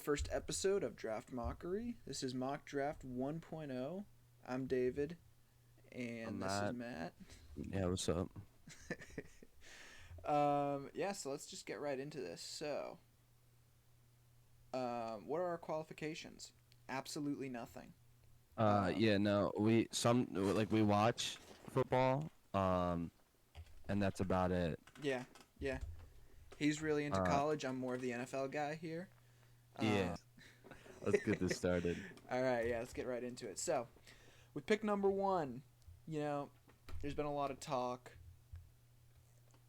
first episode of Draft Mockery. This is Mock Draft 1.0. I'm David, I'm and this is not. Matt. Yeah, what's up? Yeah, so let's just get right into this. So, what are our qualifications? Absolutely nothing. Um, Yeah, no, we watch football, and that's about it. yeah, yeah. He's really into Uh, college. I'm more of the NFL guy here. yeah, Uh, let's get this started. all right, yeah, let's get right into it. So, with pick number one, you know, there's been a lot of talk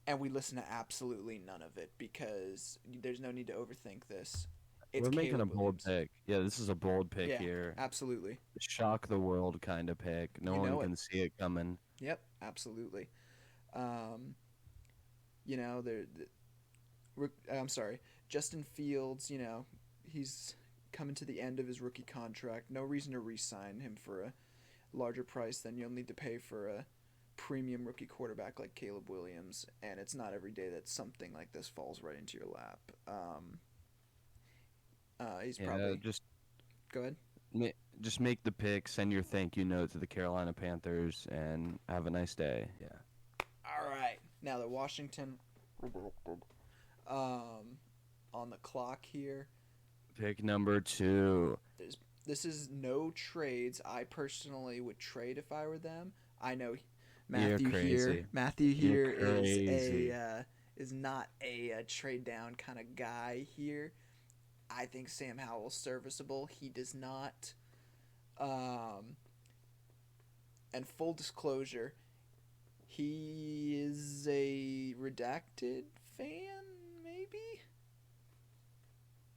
and we listen to absolutely none of it because there's no need to overthink this. It's We're making a Caleb bold Williams. pick. Yeah, this is a bold pick Yeah, here. absolutely. Shock the world kind of pick. No You one know it. can see it coming. Yep, absolutely. Um, you know, I'm sorry, Justin Fields. He's coming to the end of his rookie contract. No reason to re-sign him for a larger price than you'll need to pay for a premium rookie quarterback like Caleb Williams. And it's not every day that something like this falls right into your lap. He's Yeah, probably go ahead. ma- just make the pick. Send your thank you note to the Carolina Panthers, and have a nice day. Yeah. All right, now the Washington um, on the clock here. Pick number two. This is no trades. I personally would trade if I were them. I know You're crazy. Matthew You're here crazy. is not a trade down kind of guy here. I think Sam Howell's serviceable. He does not. Um, and full disclosure, he is a redacted fan, maybe?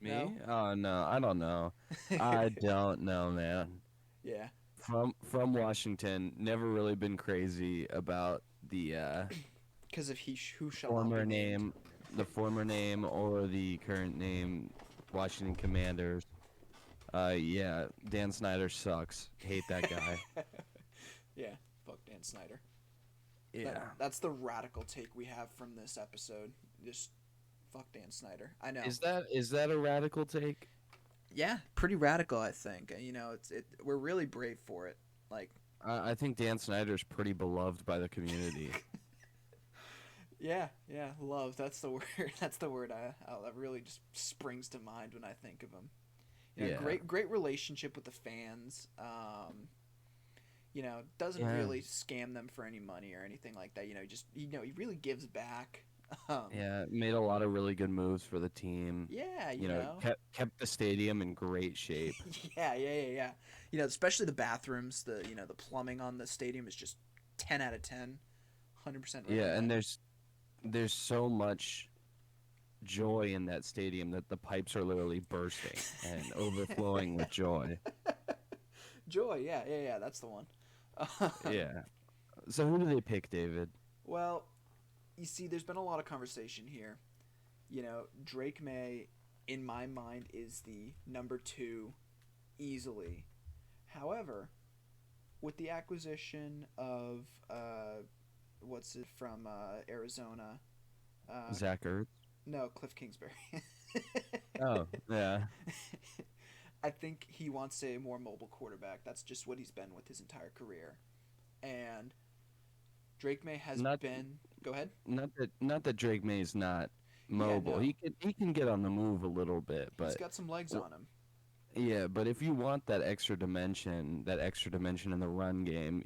No? Me? Oh no, I don't know. I don't know, man. Yeah. From Washington, never really been crazy about the Because of who shall not be former named. name, or the current name, Washington Commanders. Yeah, Dan Snyder sucks. Hate that guy. Yeah, fuck Dan Snyder. Yeah. That's the radical take we have from this episode. Just fuck Dan Snyder. I know. Is that a radical take? Yeah, pretty radical. I think. We're really brave for it. Like, I think Dan Snyder's pretty beloved by the community. yeah, yeah, love. That's the word. That's the word that really just springs to mind when I think of him. Yeah. Great relationship with the fans. Doesn't Yeah. really scam them for any money or anything like that. He really gives back. Um, Yeah, made a lot of really good moves for the team. yeah, Kept the stadium in great shape. yeah. Especially the bathrooms. The plumbing on the stadium is just 10 out of 10. 100% Yeah, and recommend. there's so much joy in that stadium that the pipes are literally bursting and overflowing with joy. Joy, yeah. That's the one. Um, Yeah. So who do they pick, David? well, you see, there's been a lot of conversation here. Drake May, in my mind, is the number two easily. However, with the acquisition of what's it from Arizona? Uh, Zach Ertz. no, Cliff Kingsbury. Oh, yeah. I think he wants a more mobile quarterback. That's just what he's been with his entire career. And Drake May has Not been. Go ahead. not that Drake May's not Yeah, mobile. no. He can get on the move a little bit, He's but got some legs w- on him. yeah, but if you want that extra dimension in the run game,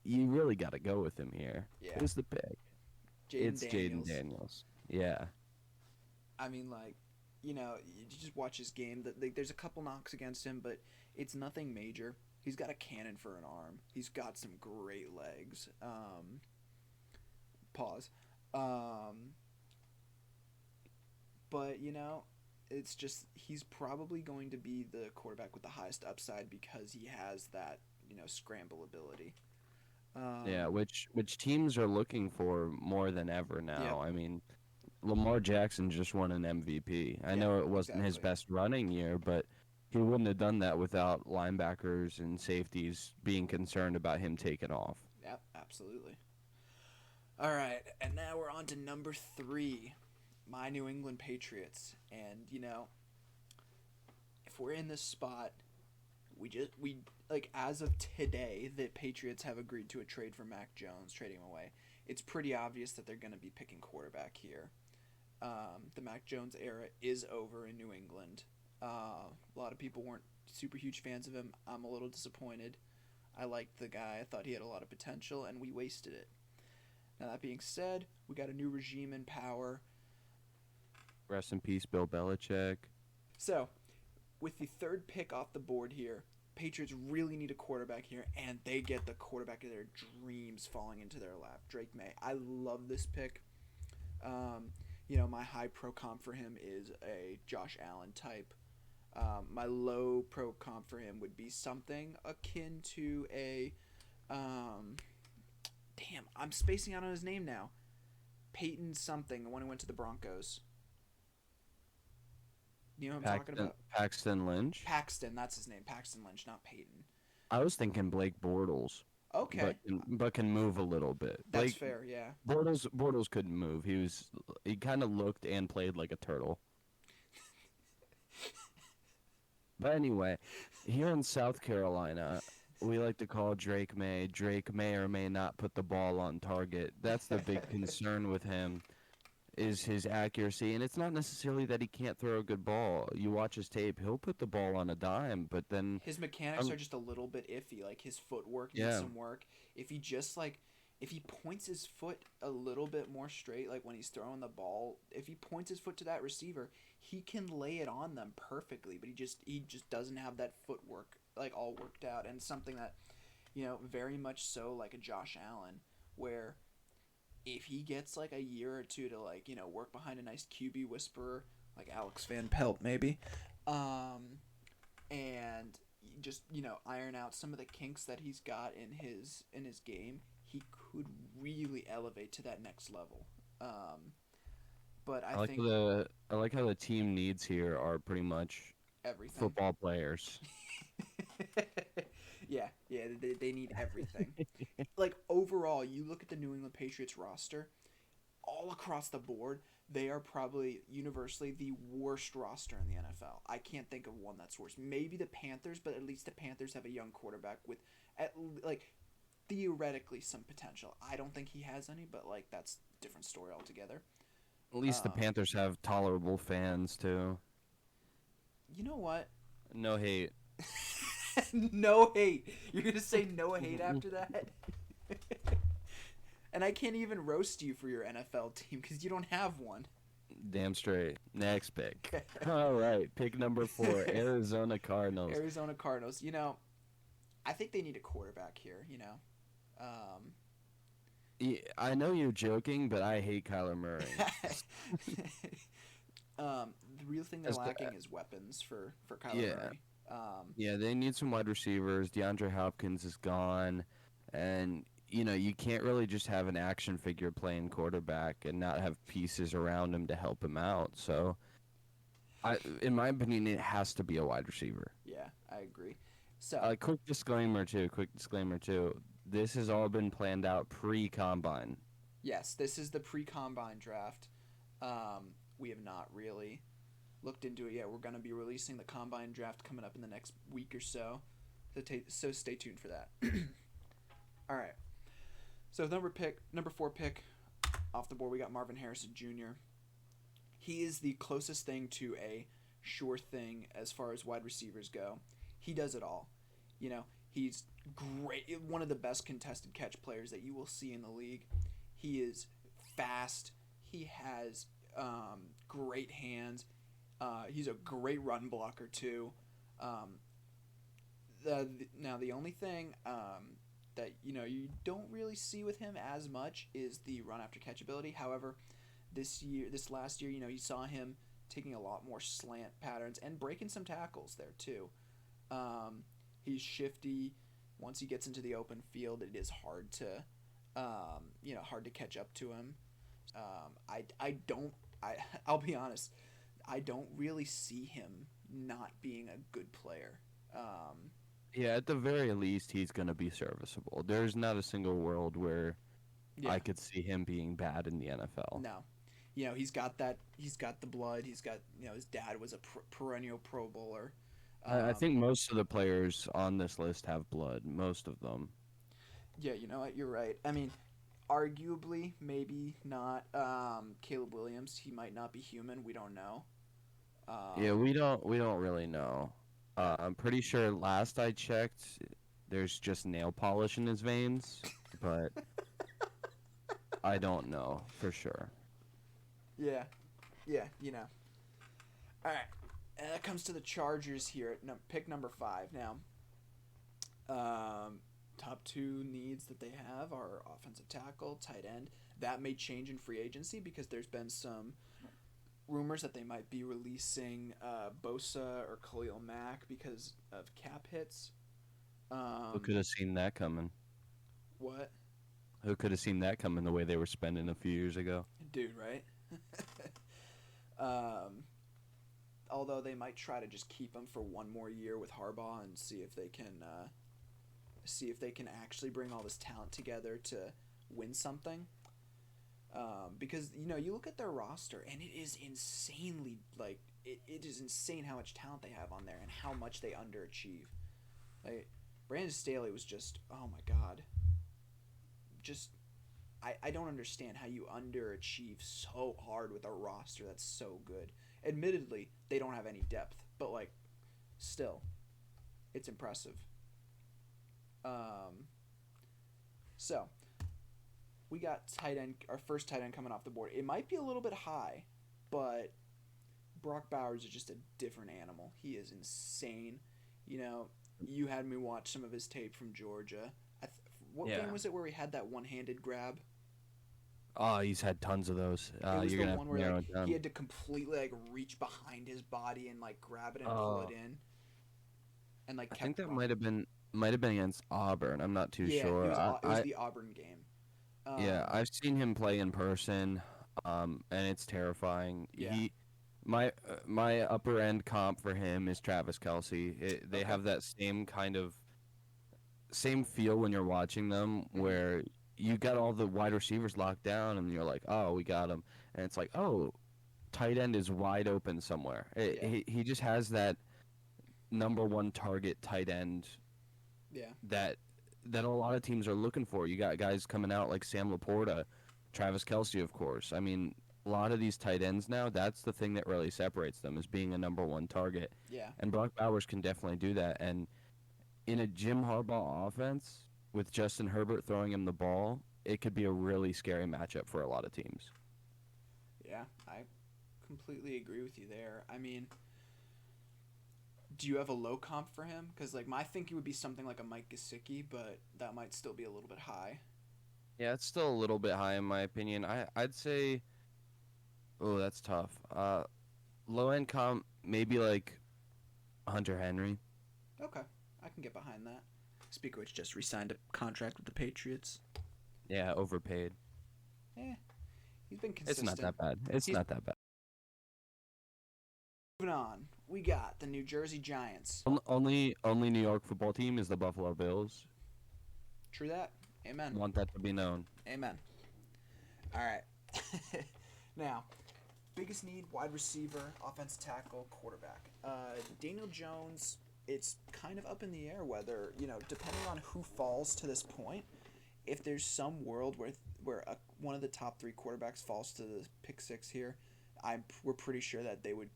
you really got to go with him here. Yeah. Who's the pick? Jaden It's Jaden Daniels. Daniels. Yeah. I mean, like, you just watch his game. There's a couple knocks against him, but it's nothing major. He's got a cannon for an arm. He's got some great legs. Pause. Um, but it's just he's probably going to be the quarterback with the highest upside because he has that scramble ability. Yeah, Um, which teams are looking for more than ever yep. now. I mean, Lamar Jackson just won an MVP. I Yeah. know it wasn't his Exactly. best running year, but he wouldn't have done that without linebackers and safeties being concerned about him taking off. Yep. Absolutely. All right, and now we're on to number three, my New England Patriots, and we're in this spot, we like as of today, the Patriots have agreed to a trade for Mac Jones, trading him away. It's pretty obvious that they're going to be picking quarterback here. The Mac Jones era is over in New England. A lot of people weren't super huge fans of him. I'm a little disappointed. I liked the guy. I thought he had a lot of potential, and we wasted it. Now, that being said, we got a new regime in power. Rest in peace, Bill Belichick. So, with the third pick off the board here, Patriots really need a quarterback here, and they get the quarterback of their dreams falling into their lap, Drake May. I love this pick. My high pro comp for him is a Josh Allen type. My low pro comp for him would be something akin to a damn, I'm spacing out on his name now. Peyton something, the one who went to the Broncos. You know what I'm talking about? Paxton Lynch? Paxton, that's his name. Paxton Lynch, not Peyton. I was thinking Blake Bortles. Okay. But can move a little bit. That's fair, yeah. Bortles couldn't move. He kind of looked and played like a turtle. But anyway, here in South Carolina, we like to call Drake May. Drake may or may not put the ball on target. That's the big concern with him, is his accuracy. And it's not necessarily that he can't throw a good ball. You watch his tape, he'll put the ball on a dime, but then his mechanics are just a little bit iffy. Like, his footwork needs some work. If he points his foot a little bit more straight, like when he's throwing the ball, if he points his foot to that receiver, he can lay it on them perfectly, but he just doesn't have that footwork like all worked out. And something that, very much so like a Josh Allen, where if he gets like a year or two to work behind a nice QB whisperer like Alex Van Pelt maybe, and just iron out some of the kinks that he's got in his game, he could really elevate to that next level. But I think I like how the team needs here are pretty much everything. Football players. yeah, they need everything. Like, overall, you look at the New England Patriots roster, all across the board, they are probably universally the worst roster in the NFL. I can't think of one that's worse. Maybe the Panthers, but at least the Panthers have a young quarterback with, theoretically some potential. I don't think he has any, but, that's a different story altogether. At least the Panthers have tolerable fans, too. You know what? No hate. No hate. You're going to say no hate after that? And I can't even roast you for your NFL team because you don't have one. Damn straight. Next pick. All right. Pick number 4, Arizona Cardinals. Arizona Cardinals. I think they need a quarterback here, Yeah, I know you're joking, but I hate Kyler Murray. The real thing they're lacking is weapons for Kyler Murray. Yeah, they need some wide receivers. DeAndre Hopkins is gone, and you can't really just have an action figure playing quarterback and not have pieces around him to help him out. So, in my opinion, it has to be a wide receiver. Yeah, I agree. So, quick disclaimer too. This has all been planned out pre-combine. Yes, this is the pre-combine draft. We have not really looked into it yet. We're going to be releasing the combine draft coming up in the next week or so. So stay tuned for that. All right. So number 4 pick off the board, we got Marvin Harrison Jr. He is the closest thing to a sure thing as far as wide receivers go. He does it all. He's great. One of the best contested catch players that you will see in the league. He is fast. He has great hands. He's a great run blocker too. Now the only thing that you don't really see with him as much is the run after catch ability. However, this last year, you saw him taking a lot more slant patterns and breaking some tackles there too. He's shifty. Once he gets into the open field, it is hard to catch up to him. I'll be honest, I don't really see him not being a good player. Yeah, at the very least, he's going to be serviceable. There's not a single world where I could see him being bad in the NFL. No. He's got the blood. He's got, his dad was a perennial Pro Bowler. I Um, think most of the players on this list have blood. Most of them. yeah, you know what? You're right. I mean, arguably, maybe not. Caleb Williams, he might not be human. We don't know. Yeah, Um, we don't really know. uh, I'm pretty sure last I checked, there's just nail polish in his veins, but I don't know for sure. yeah, yeah, you know. All right, and that comes to the Chargers here at pick number 5. Now, top two needs that they have are offensive tackle, tight end. That may change in free agency because there's been some rumors that they might be releasing Bosa or Khalil Mack because of cap hits. Who Um, could have seen that coming? what? Who could have seen that coming the way they were spending a few years ago? Dude, right? um, although they might try to just keep him for one more year with Harbaugh and see if they can actually bring all this talent together to win something. Because you look at their roster and it is insanely it is insane how much talent they have on there and how much they underachieve. Like Brandon Staley was just, oh my god, just I don't understand how you underachieve so hard with a roster that's so good. Admittedly, they don't have any depth, but like still, it's impressive. Um, so we got tight end, our first tight end coming off the board. It might be a little bit high, but Brock Bowers is just a different animal. He is insane. You know, you had me watch some of his tape from Georgia. What game Yeah. was it where he had that one-handed grab? Oh, he's had tons of those. It was You're the gonna have one to where narrow like it he down. had to completely like reach behind his body and like grab it and pull it Oh, in and like I think kept that going. might have been against Auburn. I'm not too Yeah, sure. it was the Auburn game. Yeah, Um, I've seen him play in person, and it's terrifying. yeah. My upper end comp for him is Travis Kelsey. They Okay. have that same kind of same feel when you're watching them, Mhm. where you got all the wide receivers locked down, and you're like, oh, we got him, and it's like, oh, tight end is wide open somewhere. Yeah. He just has that number one target tight end Yeah. that that a lot of teams are looking for. You got guys coming out like Sam Laporta, Travis Kelsey, of course. I mean, a lot of these tight ends now, that's the thing that really separates them is being a number one target. Yeah. And Brock Bowers can definitely do that. And in a Jim Harbaugh offense with Justin Herbert throwing him the ball, it could be a really scary matchup for a lot of teams. Yeah. I completely agree with you there. I mean, do you have a low comp for him? Because like my thinking would be something like a Mike Gesicki, but that might still be a little bit high. Yeah, it's still a little bit high in my opinion. I'd say, oh, that's tough. Low end comp maybe like Hunter Henry. Okay, I can get behind that. Speaker which just re-signed a contract with the Patriots. Yeah, overpaid. Eh, he's been It's not consistent. that bad. It's He's not that bad. moving on. We got the New Jersey Giants. Only New York football team is the Buffalo Bills. True that. Amen. Want that to be known. Amen. All right. Now, biggest need: wide receiver, offensive tackle, quarterback. Daniel Jones. It's kind of up in the air whether depending on who falls to this point. If there's some world where one of the top three quarterbacks falls to the pick six here, we're pretty sure that they would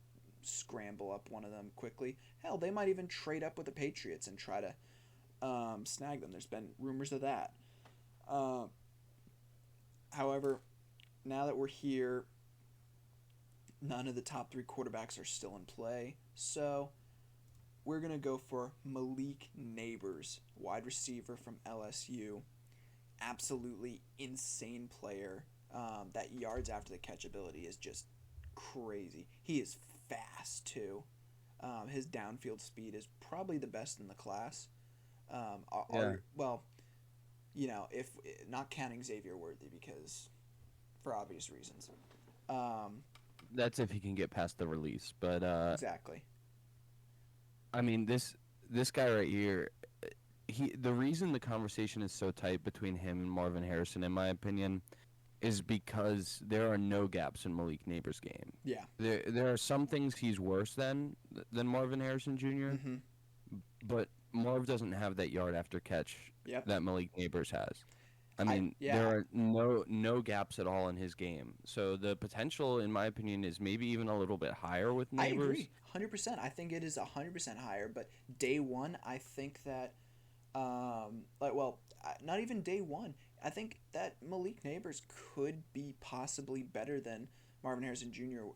scramble up one of them quickly. Hell, they might even trade up with the Patriots and try to snag them. There's been rumors of that. Uh, However, now that we're here, none of the top three quarterbacks are still in play. So we're going to go for Malik Neighbors, wide receiver from LSU. Absolutely insane player. That yards after the catch ability is just crazy. He is fast too. His downfield speed is probably the best in the class. Yeah, Well, if not counting Xavier Worthy because for obvious reasons. Um, that's if he can get past the release. But exactly. I mean this guy right here, the reason the conversation is so tight between him and Marvin Harrison, in my opinion, is because there are no gaps in Malik Neighbors' game. Yeah. There are some things he's worse than Marvin Harrison Jr., Mm-hmm. but Marv doesn't have that yard after catch Yep. that Malik Neighbors has. I mean, there Yeah. are no gaps at all in his game. So the potential, in my opinion, is maybe even a little bit higher with I Neighbors. agree. 100%. I think it is 100% higher, but day one, I think that not even day one. I think that Malik Neighbors could be possibly better than Marvin Harrison Jr.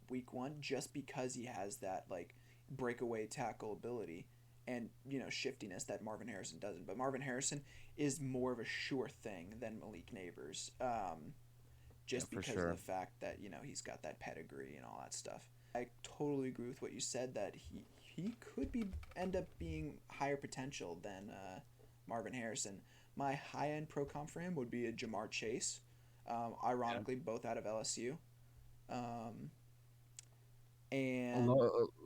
Week one, just because he has that like breakaway tackle ability and shiftiness that Marvin Harrison doesn't. But Marvin Harrison is more of a sure thing than Malik Neighbors, Yeah, just for because of the sure. fact that he's got that pedigree and all that stuff. I totally agree with what you said that he could be end up being higher potential than Marvin Harrison. My high end pro comp for him would be a Jamar Chase, Yeah. ironically both out of LSU, um, and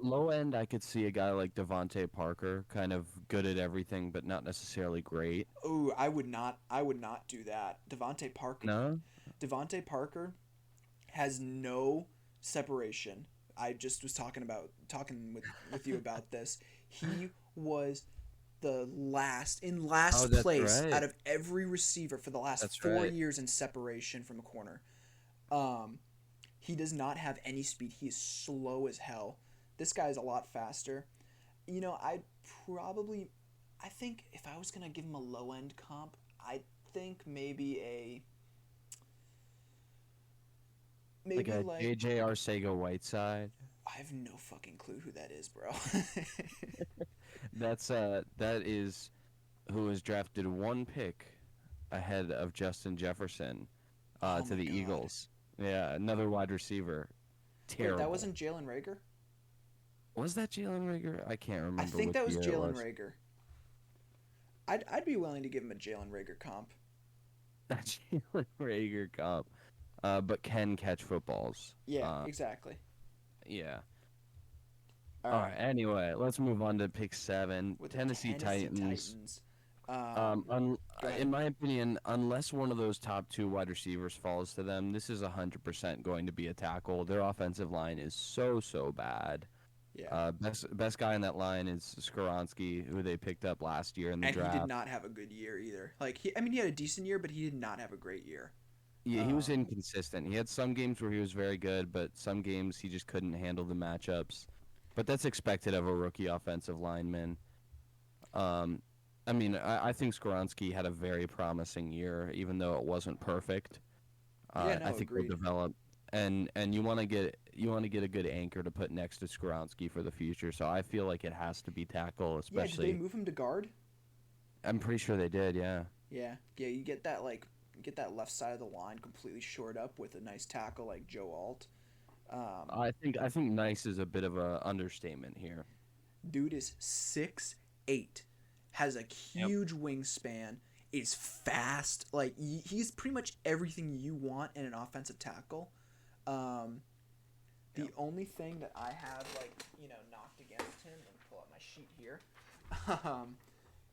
Low end, I could see a guy like Devontae Parker, kind of good at everything, but not necessarily great. oh, I would not do that. No. Devontae Parker has no separation. I just was talking with you about this. He was the Oh, last that's place out right. of every receiver for the last That's 4 right. years in separation from a corner. Um, he does not have any speed. He is slow as hell. This guy is a lot faster. I'd probably, I think if I was gonna give him a low end comp, I think Like maybe a like JJ Arcega Whiteside. I have no fucking clue who that is, bro. That is who was drafted one pick ahead of Justin Jefferson Oh to my the god. Eagles. Yeah, another wide receiver. Wait, that Terrible. wasn't Jalen Rager? Was that Jalen Rager? I can't I remember think which that was year it Jalen was. Rager. I'd be willing to give him a Jalen Rager comp. That Jalen Rager comp. But can catch footballs. Yeah, exactly. Yeah. All All right. right, Anyway, let's move on to pick 7. with the Tennessee Tennessee Titans. Titans. Um, Go ahead. In my opinion, unless one of those top two wide receivers falls to them, this is 100% going to be a tackle. Their offensive line is so bad. Yeah, Best guy in that line is Skoronski, who they picked up last year in the and he did draft. not have a good year either. I mean, he had a decent year, but he did not have a great year. Yeah, he was Um, inconsistent. He had some games where he was very good, but some games he just couldn't handle the matchups. But that's expected of a rookie offensive lineman. Um, I mean, I think Skoronski had a very promising year, even though it wasn't perfect. yeah, I no, think he'll agreed. develop, and you want to get a good anchor to put next to Skoronski for the future. So I feel like it has to be tackle, Yeah, did they especially. move him to guard? I'm pretty sure they did. Yeah. Yeah, yeah. You get that left side of the line completely shored up with a nice tackle like Joe Alt. Um, I think nice is a bit of a understatement here. Dude is 6'8", has a Yep. huge wingspan, is fast. Like he's pretty much everything you want in an offensive tackle. Um, the Yep. only thing that I have knocked against him, let me pull up my sheet here. um,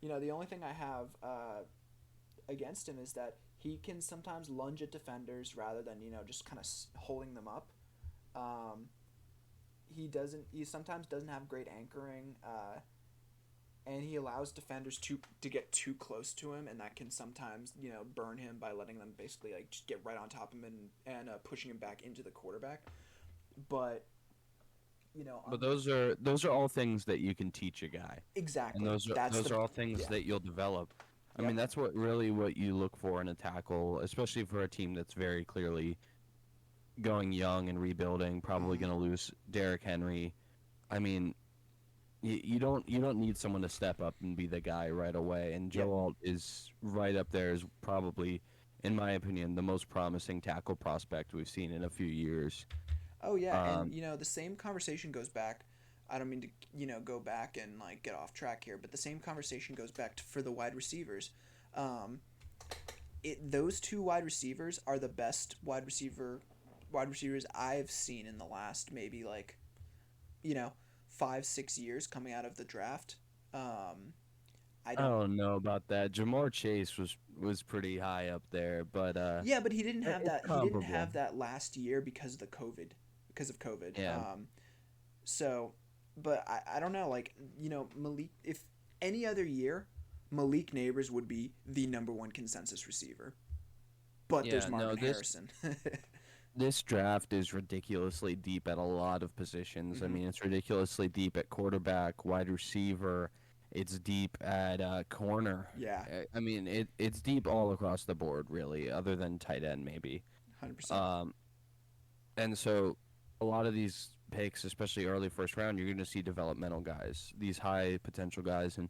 the only thing I have against him is that he can sometimes lunge at defenders rather than just kind of holding them up. Um, he sometimes doesn't have great anchoring, and he allows defenders to get too close to him, and that can sometimes burn him by letting them basically like just get right on top of him and pushing him back into the quarterback. But But on those are all things that you can teach a guy, and exactly those are that's those the are all things yeah, that you'll develop. I mean, yep. that's what you look for in a tackle, especially for a team that's very clearly going young and rebuilding, probably Hmm. going to lose Derrick Henry. I mean, you don't need someone to step up and be the guy right away. And Yep. Joe Alt is right up there as probably, in my opinion, the most promising tackle prospect we've seen in a few years. Oh yeah, and Um, the same conversation goes back. I don't mean to go back and like get off track here, but the same conversation goes back for the wide receivers. Um, those two wide receivers are the best wide receivers I've seen in the last maybe like you know 5-6 years coming out of the draft. Um, I I don't. don't know about that. Jamar Chase was pretty high up there, but Yeah, but he didn't have it's that. He didn't comparable. have that last year because of the COVID. Because of COVID. Yeah. So, but I don't know. Like, Malik. If any other year, Malik Neighbors would be the number one consensus receiver. But there's Yeah, no, Marvin Harrison. this draft is ridiculously deep at a lot of positions. I Hmm. mean, it's ridiculously deep at quarterback, wide receiver. It's deep at corner. Yeah, I mean, it's deep all across the board, really, other than tight end, maybe. 100%. Um, and so a lot of these picks, especially early first round, you're going to see developmental guys, these high potential guys, and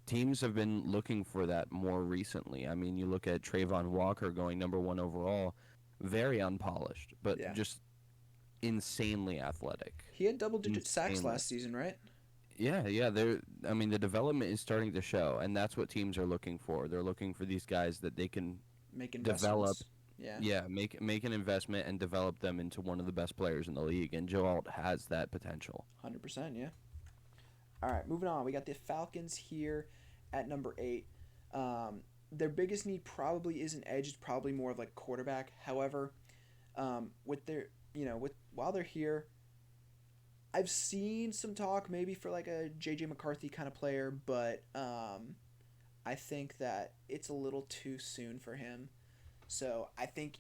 teams have been looking for that more recently. I mean, you look at Trayvon Walker going number one overall, very unpolished, but Yeah. just insanely athletic. He had double digit sacks Insanely. last season, right? Yeah, yeah. I mean, the development is starting to show, and that's what teams are looking for. They're looking for these guys that they can Make develop. investments. Yeah. Yeah, make an investment and develop them into one of the best players in the league. And Joe Alt has that potential. 100%. Yeah. All right, moving on. We got the Falcons here at number 8. Their biggest need probably isn't edge. It's probably more of like quarterback. However, with their with while they're here, I've seen some talk maybe for like a JJ McCarthy kind of player, but I think that it's a little too soon for him. So I think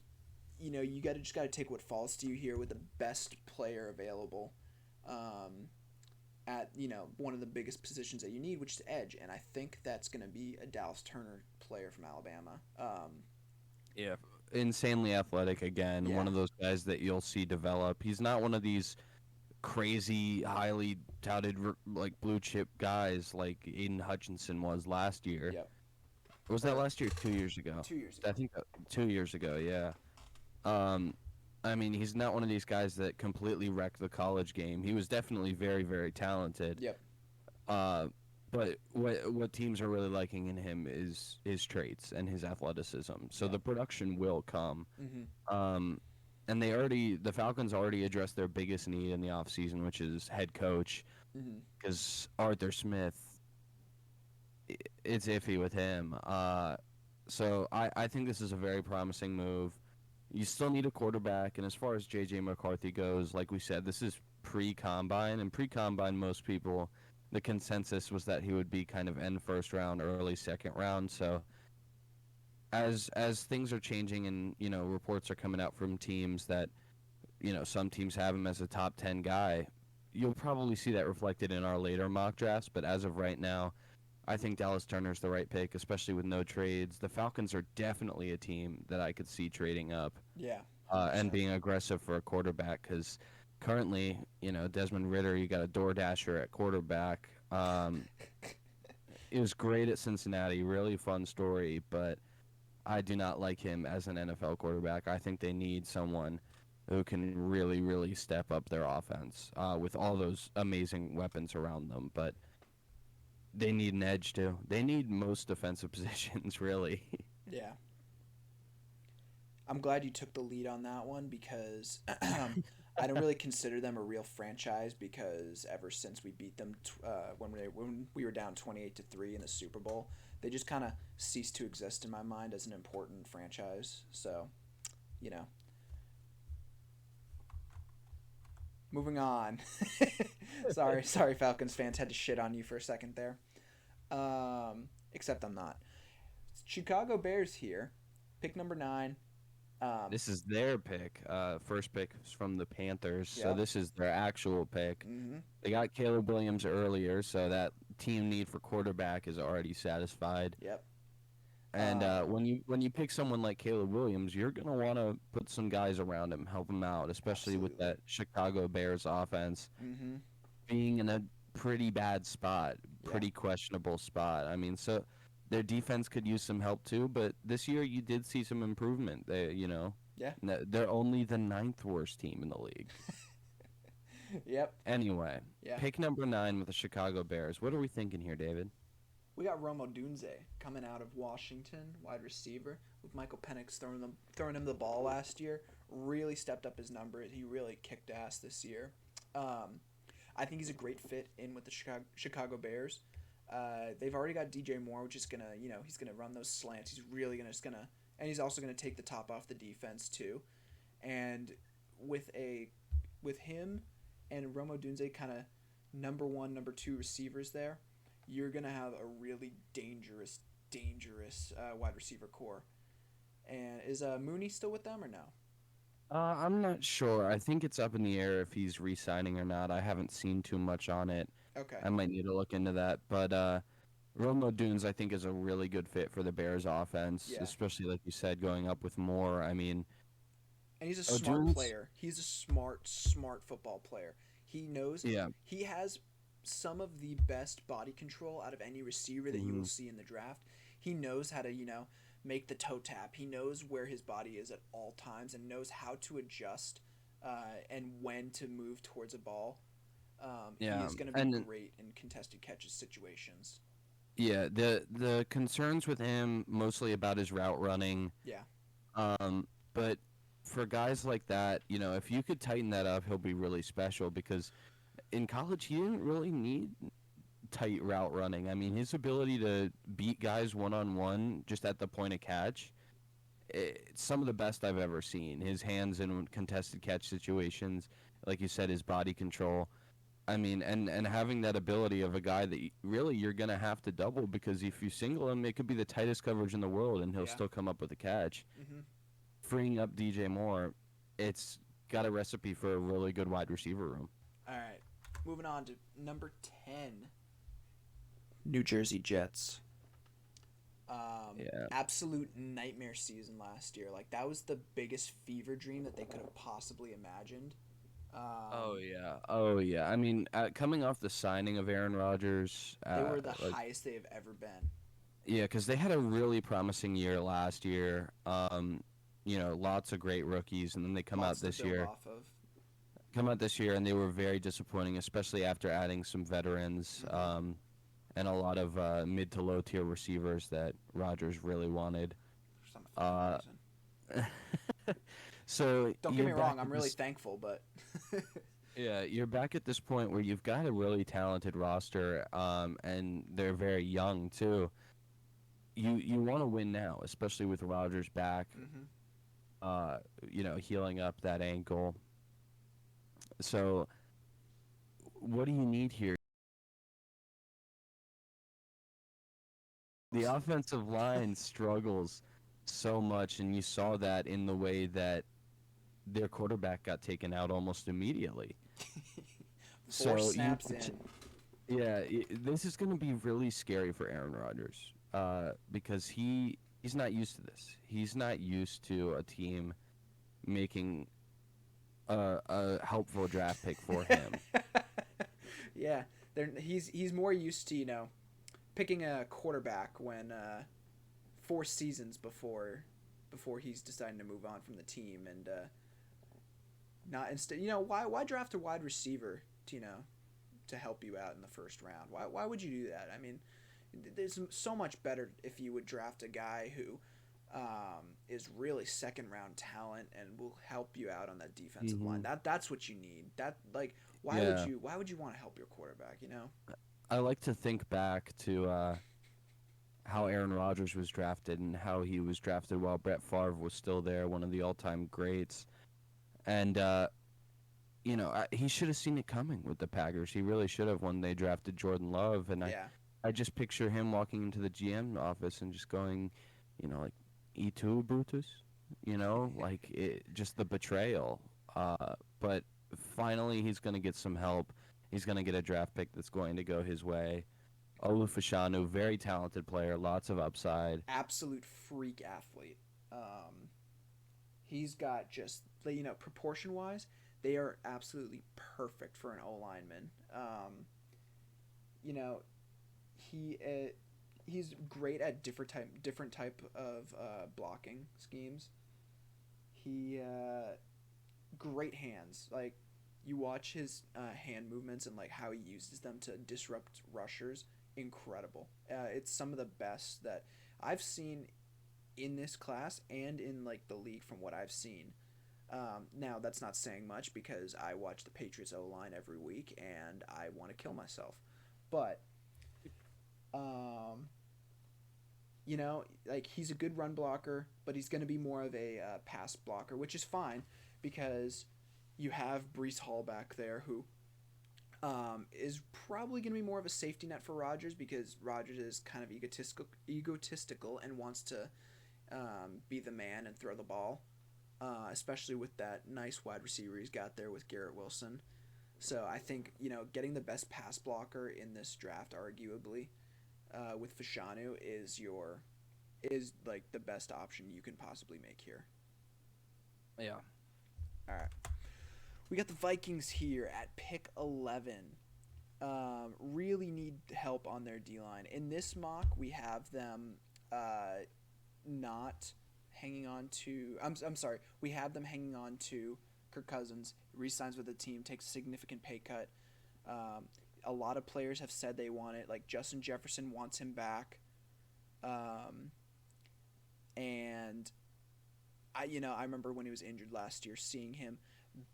you got to take what falls to you here with the best player available, um, at one of the biggest positions that you need, which is edge, and I think that's going to be a Dallas Turner player from Alabama. Yeah, insanely athletic again. One Yeah. of those guys that you'll see develop. He's not one of these crazy, highly touted like blue chip guys like Aiden Hutchinson was last year. Yep. Was that Or last year? 2 years ago? 2 years I ago. think 2 years ago. Yeah. Um, I mean, he's not one of these guys that completely wrecked the college game. He was definitely very, very talented. Yep. Uh, but what teams are really liking in him is his traits and his athleticism. So Yep. the production will come. Mhm. Um, and the Falcons already addressed their biggest need in the offseason, which is head coach, Mhm. because Arthur Smith, it's iffy with him. So I think this is a very promising move. You still need a quarterback, and as far as J.J. McCarthy goes, like we said, this is pre-combine, and pre-combine, most people, the consensus was that he would be kind of end first round, early second round. So as things are changing, and reports are coming out from teams that some teams have him as a top 10 guy, you'll probably see that reflected in our later mock drafts. But as of right now, I think Dallas Turner's the right pick, especially with no trades. The Falcons are definitely a team that I could see trading up Yeah. 100 and percent. being aggressive for a quarterback, because currently, Desmond Ritter, you got a door dasher at quarterback. It was great at Cincinnati, really fun story, but I do not like him as an NFL quarterback. I think they need someone who can really, really step up their offense with all those amazing weapons around them. But they need an edge too. They need most defensive positions, really. Yeah. I'm glad you took the lead on that one because I don't really consider them a real franchise because ever since we beat them when we were down 28-3 in the Super Bowl, they just kind of ceased to exist in my mind as an important franchise. So, you know, moving on. Sorry, Falcons fans had to shit on you for a second there. Except I'm not. Chicago Bears here, pick number 9. Um, This is their pick. First pick is from the Panthers, so yep. this is their actual pick. Mm-hmm. They got Caleb Williams earlier, so that team need for quarterback is already satisfied. Yep. And Um, when you pick someone like Caleb Williams, you're gonna want to put some guys around him, help him out, especially with Absolutely. that Chicago Bears offense Mm-hmm. being in a pretty bad spot, Yeah. pretty questionable spot. I mean, so their defense could use some help too, but this year you did see some improvement. Yeah. They're only the ninth worst team in the league. Yep. Anyway, Yeah. pick number 9 with the Chicago Bears. What are we thinking here, David? We got Romo Dunze coming out of Washington, wide receiver, with Michael Penix throwing him the ball last year. Really stepped up his number. He really kicked ass this year. I think he's a great fit in with the Chicago Bears. They've already got DJ Moore, which is gonna, he's gonna run those slants. He's really and he's also gonna take the top off the defense too. And with a, with him and Romo Dunze kind of number one, number two receivers there, you're gonna have a really dangerous wide receiver core. And is Mooney still with them or no? I'm not sure. I think it's up in the air if he's re-signing or not. I haven't seen too much on it. Okay. I might need to look into that. But Romo Dunes, I think, is a really good fit for the Bears offense, Yeah. especially like you said, going up with Moore. I mean, And he's a smart Dunes, player. He's a smart football player. He knows yeah. he has some of the best body control out of any receiver that you will Hmm. see in the draft. He knows how to, make the toe tap. He knows where his body is at all times and knows how to adjust and when to move towards a ball. He Yeah, is going to be and great in contested catches situations. yeah, the concerns with him mostly about his route running. Yeah. But for guys like that, if you could tighten that up, he'll be really special because in college he didn't really need tight route running. I mean, his ability to beat guys one on one just at the point of catch, it's some of the best I've ever seen. His hands in contested catch situations, like you said, his body control. I mean, and having that ability of a guy that really you're gonna have to double because if you single him, it could be the tightest coverage in the world, and he'll Yeah. still come up with a catch. Hmm. Freeing up DJ Moore, it's got a recipe for a really good wide receiver room. All right. Moving on to number 10, New Jersey Jets. Yeah. Absolute nightmare season last year. Like that was the biggest fever dream that they could have possibly imagined. Oh Um, yeah. Oh yeah. I mean, coming off the signing of Aaron Rodgers, they were the like highest they have ever been. yeah, because they had a really promising year last year. Lots of great rookies, and then they Lots to build off of. come out this year, and they were very disappointing, especially after adding some veterans Hmm. and a lot of mid to low tier receivers that Rodgers really wanted. For some fucking Uh, reason. so Don't get you're me back wrong. I'm at really this. thankful, but Yeah, you're back at this point where you've got a really talented roster, and they're very young too. You want to win now, especially with Rodgers back. hmm Uh, healing up that ankle. So what do you need here? The offensive line struggles so much, and you saw that in the way that their quarterback got taken out almost immediately. four So snaps in. yeah, this is going to be really scary for Aaron Rodgers because he's not used to this. He's not used to a team making a helpful draft pick for him. Yeah, he's more used to picking a quarterback when 4 seasons before he's deciding to move on from the team and not instead why draft a wide receiver to help you out in the first round? Why would you do that? I mean, there's so much better if you would draft a guy who is really second round talent and will help you out on that defensive line. Hmm. That's what you need. That like Yeah, why would you want to help your quarterback? I like to think back to how Aaron Rodgers was drafted and how he was drafted while Brett Favre was still there, one of the all-time greats. And he should have seen it coming with the Packers. He really should have when they drafted Jordan Love. And Yeah. I just picture him walking into the GM office and just going, like, "E2 Brutus," like just the betrayal. But finally, he's going to get some help. He's going to get a draft pick that's going to go his way. Olufashanu, very talented player, lots of upside. Absolute freak athlete. Um, he's got just proportion wise, they are absolutely perfect for an O lineman. You know he he's great at different type of blocking schemes. He great hands. Like you watch his hand movements and like how he uses them to disrupt rushers. Incredible. It's some of the best that I've seen in this class and in like the league from what I've seen. Now that's not saying much because I watch the Patriots O line every week and I want to kill myself. But Um, like he's a good run blocker, but he's going to be more of a pass blocker, which is fine because you have Brees Hall back there who is probably going to be more of a safety net for Rodgers because Rodgers is kind of egotistical and wants to be the man and throw the ball, especially with that nice wide receiver he's got there with Garrett Wilson. So I think getting the best pass blocker in this draft, arguably, with Fashanu is like the best option you can possibly make here. Yeah. All right, we got the Vikings here at pick 11. Really need help on their D line. In this mock, we have them not hanging on to. I'm sorry. We have them hanging on to Kirk Cousins. Resigns with the team, takes a significant pay cut. A lot of players have said they want it. Like Justin Jefferson wants him back, and I remember when he was injured last year, seeing him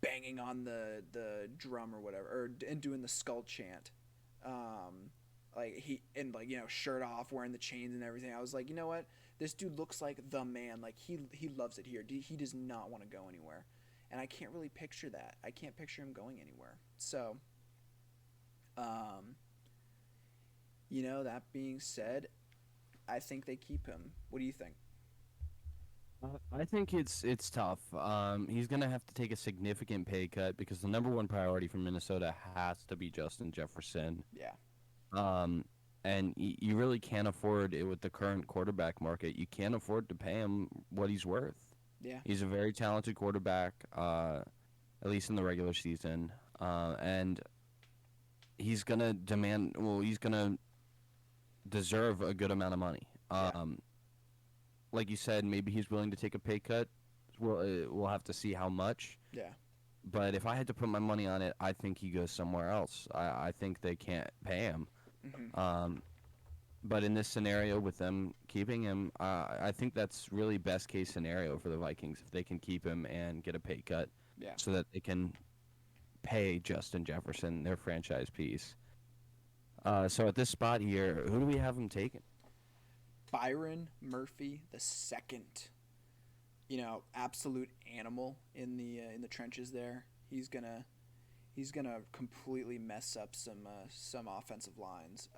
banging on the drum or whatever, and doing the skull chant. Shirt off, wearing the chains and everything. I was like, you know what? This dude looks like the man. Like he loves it here. He does not want to go anywhere, and I can't really picture that. I can't picture him going anywhere. So, that being said, I think they keep him. What do you think? I think it's tough. He's gonna have to take a significant pay cut because the number one priority for Minnesota has to be Justin Jefferson. Yeah. Um, and you really can't afford it with the current quarterback market. You can't afford to pay him what he's worth. Yeah. He's a very talented quarterback, at least in the regular season, and he's gonna demand. Well, he's gonna deserve a good amount of money. Yeah. Like you said, maybe he's willing to take a pay cut. We'll have to see how much. Yeah. But if I had to put my money on it, I think he goes somewhere else. I think they can't pay him. Mm-hmm. But in this scenario with them keeping him, I think that's really best case scenario for the Vikings if they can keep him and get a pay cut, Yeah. so that they can pay Justin Jefferson their franchise piece. So at this spot here, who do we have him taking? Byron Murphy the second. Absolute animal in the trenches there. He's gonna completely mess up some offensive lines.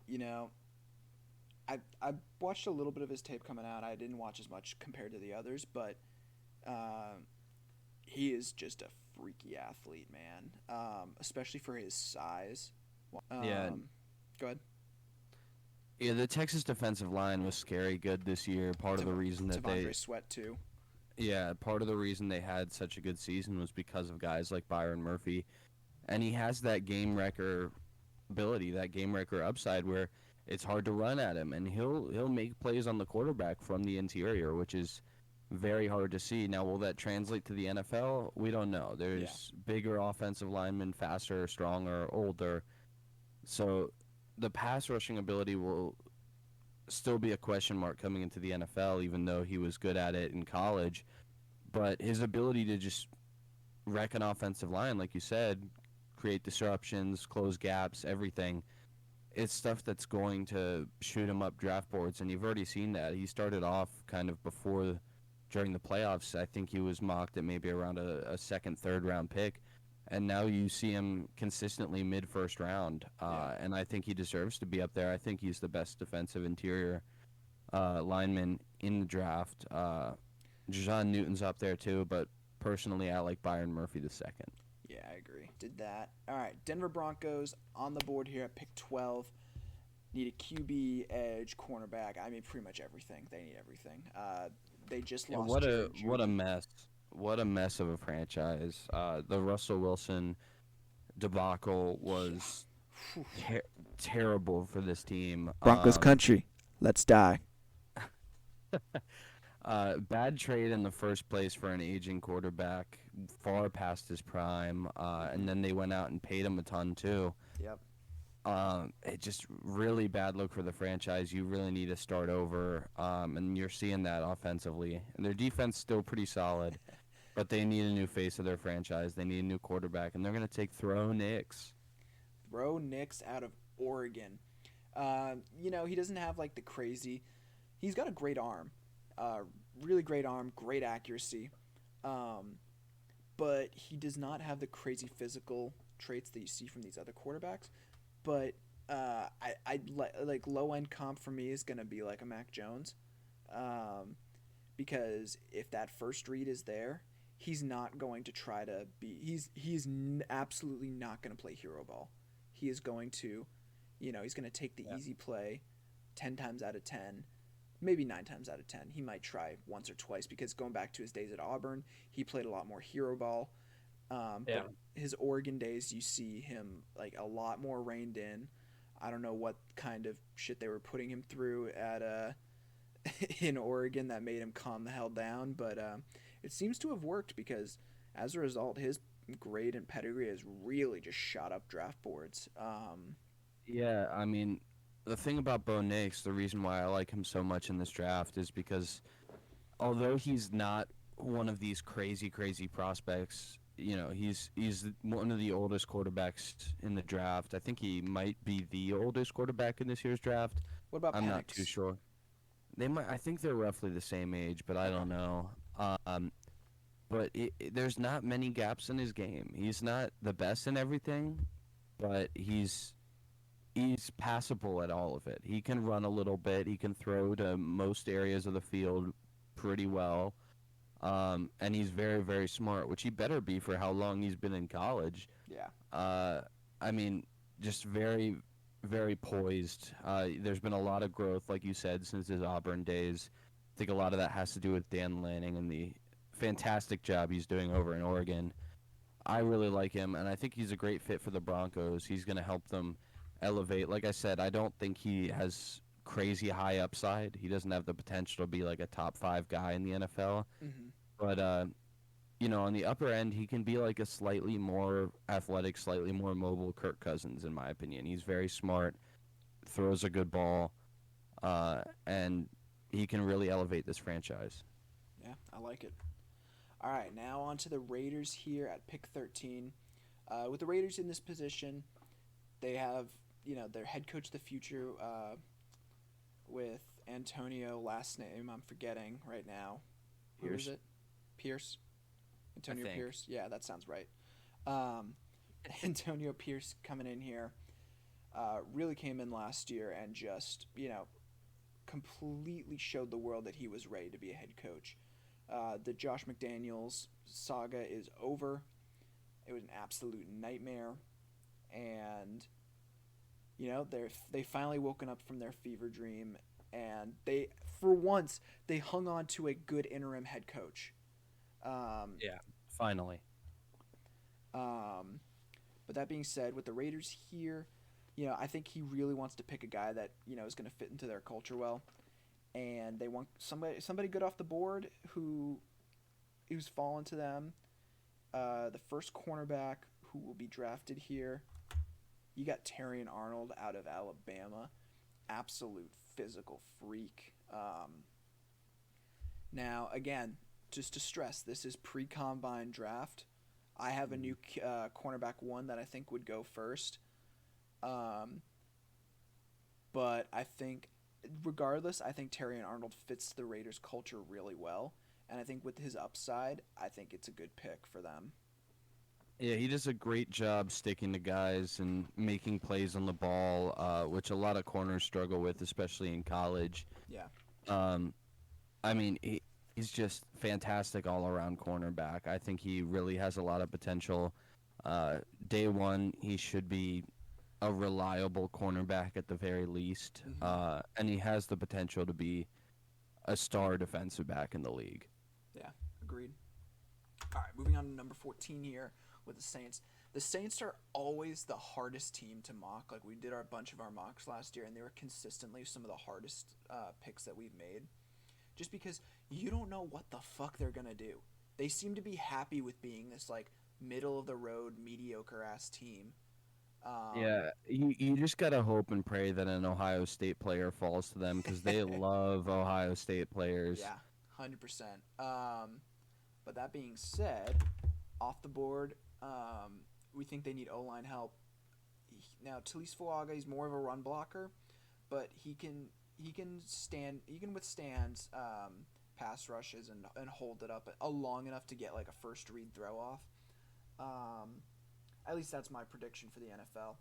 You know, I watched a little bit of his tape coming out. I didn't watch as much compared to the others, but uh, he is just a freaky athlete, man. Especially for his size. Yeah, Go ahead. yeah. The Texas defensive line was scary good this year. Part of the reason that T'Vondre Sweat too. yeah, part of the reason they had such a good season was because of guys like Byron Murphy, and he has that game wrecker ability, that game wrecker upside where it's hard to run at him, and he'll make plays on the quarterback from the interior, which is very hard to see. Now, will that translate to the NFL? We don't know. There's bigger offensive linemen, faster, stronger, older, so the pass rushing ability will still be a question mark coming into the NFL, even though he was good at it in college. But his ability to just wreck an offensive line, like you said, create disruptions, close gaps, everything, it's stuff that's going to shoot him up draft boards. And you've already seen that. He started off kind of during the playoffs. I think he was mocked at maybe around a second, third round pick. And now you see him consistently mid-first round, and I think he deserves to be up there. I think he's the best defensive interior lineman in the draft. Jajon Newton's up there too, but personally, I like Byron Murphy the second. Yeah, I agree. Did that. All right, Denver Broncos on the board here at pick 12. Need a QB, edge, cornerback. I mean, pretty much everything. They need everything. They just lost. What a mess. What a mess of a franchise. The Russell Wilson debacle was terrible for this team. Broncos country. Let's die. Bad trade in the first place for an aging quarterback, far past his prime, and then they went out and paid him a ton too. Yep. It just really bad look for the franchise. You really need to start over, and you're seeing that offensively. And their defense still pretty solid, but they need a new face of their franchise. They need a new quarterback, and they're going to take Throw Nix. throw Nix out of Oregon. He doesn't have like the crazy. He's got a great arm, uh, really great arm, great accuracy, um, but he does not have the crazy physical traits that you see from these other quarterbacks. But like low end comp for me is gonna be like a Mac Jones, um, because if that first read is there, he's not going to try to be. Absolutely not going to play hero ball. He is going to, he's going to take the Yeah. easy play, 10 times out of 10, maybe 9 times out of 10. He might try once or twice because going back to his days at Auburn, he played a lot more hero ball. Yeah. But his Oregon days, you see him like a lot more reined in. I don't know what kind of shit they were putting him through at in Oregon that made him calm the hell down, but it seems to have worked because as a result, his grade and pedigree has really just shot up draft boards. Yeah, I mean, the thing about Bo Nix, the reason why I like him so much in this draft is because although he's not one of these crazy prospects, he's one of the oldest quarterbacks in the draft. I think he might be the oldest quarterback in this year's draft. What about I'm not too Penix? sure. They might. I think they're roughly the same age, but I Okay. don't know. But there's not many gaps in his game. He's not the best in everything, but he's passable at all of it. He can run a little bit. He can throw to most areas of the field pretty well. And he's very smart, which he better be for how long he's been in college. Yeah. Uh, I mean, just very poised. There's been a lot of growth, like you said, since his Auburn days. I think a lot of that has to do with Dan Lanning and the fantastic job he's doing over in Oregon. I really like him, and I think he's a great fit for the Broncos. He's going to help them elevate. Like I said, I don't think he has crazy high upside. He doesn't have the potential to be like a top 5 guy in the NFL. Mm-hmm. But on the upper end, he can be like a slightly more athletic, slightly more mobile Kirk Cousins, in my opinion. He's very smart, throws a good ball, and he can really elevate this franchise. Yeah, I like it. All right, now on to the Raiders here at pick 13. With the Raiders in this position, they have their head coach of the future with Antonio. Last name I'm forgetting right now. Who is Pierce, it? Pierce. I Antonio think. Pierce. Yeah, that sounds right. Um, Antonio Pierce coming in here really came in last year and just completely showed the world that he was ready to be a head coach. The Josh McDaniels saga is over. It was an absolute nightmare, and they finally woken up from their fever dream, and they for once they hung on to a good interim head coach. Um, Yeah, finally. um, but that being said, with the Raiders here, I think he really wants to pick a guy that is going to fit into their culture well, and they want somebody good off the board who's fallen to them. The first cornerback who will be drafted here, you got Terrion Arnold out of Alabama, absolute physical freak. Now again, just to stress, this is pre-combine draft. I have a new cornerback one that I think would go first. Um, but I think, regardless, I think Terrion Arnold fits the Raiders' culture really well. And I think with his upside, I think it's a good pick for them. Yeah, he does a great job sticking to guys and making plays on the ball, which a lot of corners struggle with, especially in college. Yeah. Um, I mean, he's just fantastic all around cornerback. I think he really has a lot of potential. Day one, he should be a reliable cornerback at the very least, Mm-hmm. and he has the potential to be a star defensive back in the league. Yeah. Agreed. All right, moving on to number 14 here with the Saints. The Saints are always the hardest team to mock. Like, we did our bunch of our mocks last year, and they were consistently some of the hardest picks that we've made. Just because you don't know what the fuck they're going to do. They seem to be happy with being this, like, middle of the road, mediocre ass team. Um, Yeah, you just gotta hope and pray that an Ohio State player falls to them because they love Ohio State players. yeah, 100%. But that being said, off the board, we think they need O line help. Now Talise Fuaga, he's more of a run blocker, but he can withstand pass rushes and hold it up long enough to get like a first read throw off. Um, at least that's my prediction for the NFL.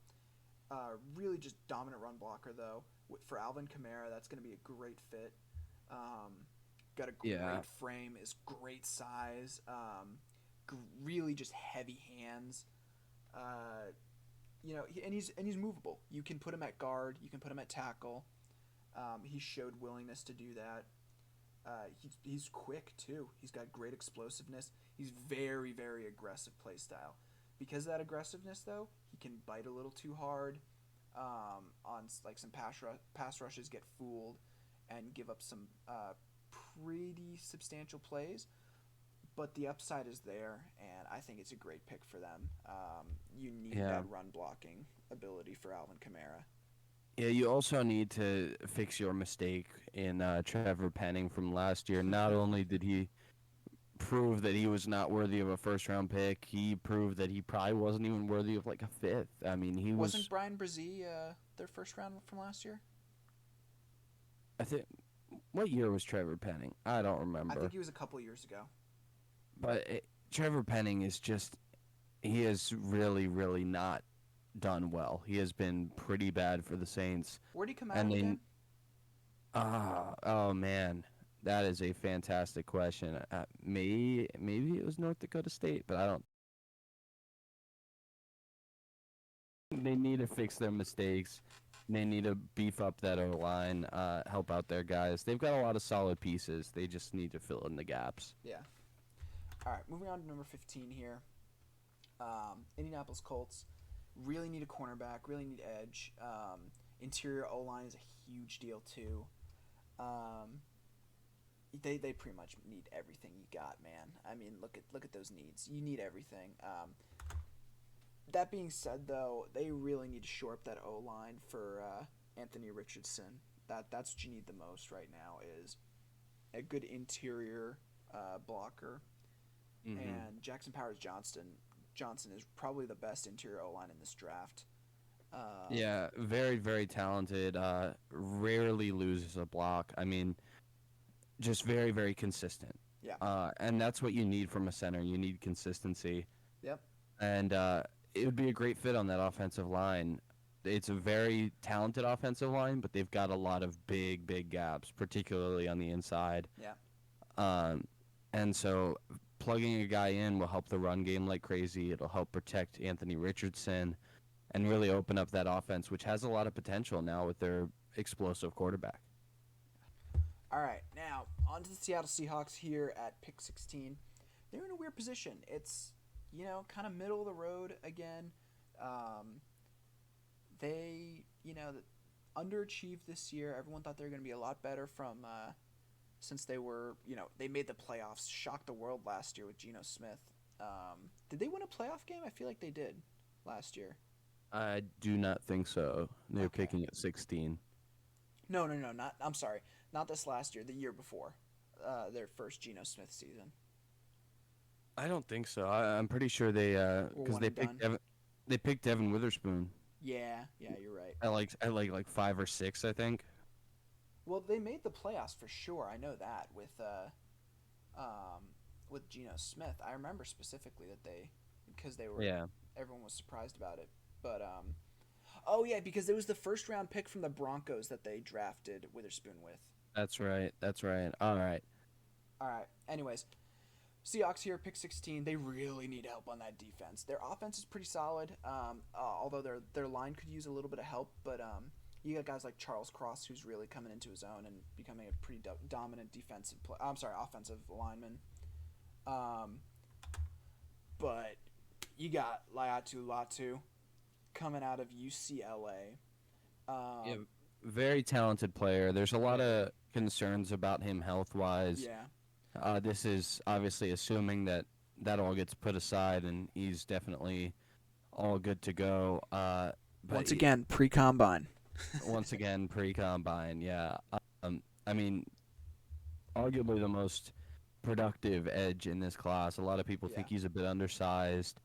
Really just dominant run blocker though. For Alvin Kamara, that's going to be a great fit. Um, got a Yeah. great frame, is great size. Really just heavy hands. Uh, and he's movable. You can put him at guard. You can put him at tackle. He showed willingness to do that. He's quick too. He's got great explosiveness. He's very very aggressive play style. Because of that aggressiveness though, he can bite a little too hard. On like some pass rushes, get fooled, and give up some pretty substantial plays. But the upside is there, and I think it's a great pick for them. You need Yeah. that run blocking ability for Alvin Kamara. Yeah, you also need to fix your mistake in Trevor Penning from last year. Not only did he prove that he was not worthy of a first round pick, he proved that he probably wasn't even worthy of like a fifth. I mean, he Wasn't was, Brian Brzee their first round from last year? I think, what year was Trevor Penning? I don't I think remember. he was a couple years ago. But Trevor Penning is just, he has really, really not done well. He has been pretty bad for the Saints. Where'd he come out And of they, again? oh man, that is a fantastic question. Maybe it was North Dakota State, but I don't. They need to fix their mistakes. They need to beef up that O line, help out their guys. They've got a lot of solid pieces. They just need to fill in the gaps. Yeah. All right, moving on to number 15 here. Indianapolis Colts really need a cornerback, really need edge. Interior O line is a huge deal too. Um, they pretty much need everything you got, man. I mean, look at those needs. You need everything. That being said, though, they really need to shore up that O line for Anthony Richardson. That's what you need the most right now is a good interior blocker. Mm-hmm. And Jackson Powers Johnson is probably the best interior O line in this draft. Um, Yeah, very, very talented. Rarely loses a block. I mean, just very, very consistent. yeah. And that's what you need from a center. You need consistency. Yep. And it would be a great fit on that offensive line. It's a very talented offensive line, but they've got a lot of big, big gaps, particularly on the inside. Yeah. Um, and so plugging a guy in will help the run game like crazy. It'll help protect Anthony Richardson and really open up that offense, which has a lot of potential now with their explosive quarterback. All right. Now on to the Seattle Seahawks here at pick 16. They're in a weird position. It's kind of middle of the road again. Um, they underachieved this year. Everyone thought they were going to be a lot better from since they were they made the playoffs, shocked the world last year with Geno Smith. Did they win a playoff game? I feel like they did last year. I do not think so. They're Okay. picking at 16. No, no, no, not. I'm sorry, not this last year. The year before, their first Geno Smith season, I don't think so. I'm pretty sure they or because one and done. They picked Devin Witherspoon Yeah, yeah, you're right. at like 5 or 6, I think. Well, they made the playoffs for sure. I know that with Geno Smith. I remember specifically that because they were Yeah, everyone was surprised about it. But oh yeah, because it was the first round pick from the Broncos that they drafted Witherspoon with. that's right. That's right. All right. All right. Anyways, Seahawks here, pick 16. They really need help on that defense. Their offense is pretty solid, although their line could use a little bit of help. But you got guys like Charles Cross, who's really coming into his own and becoming a pretty dominant defensive offensive lineman. Um, but you got Laiatu Latu coming out of UCLA. Yeah, Um, very talented player. There's a lot very. of concerns about him health wise. Yeah. This is obviously assuming that that all gets put aside and he's definitely all good to go. But Once again, pre combine. once again, pre-combine, yeah. I mean, arguably the most productive edge in this class. A lot of people Yeah. think he's a bit undersized.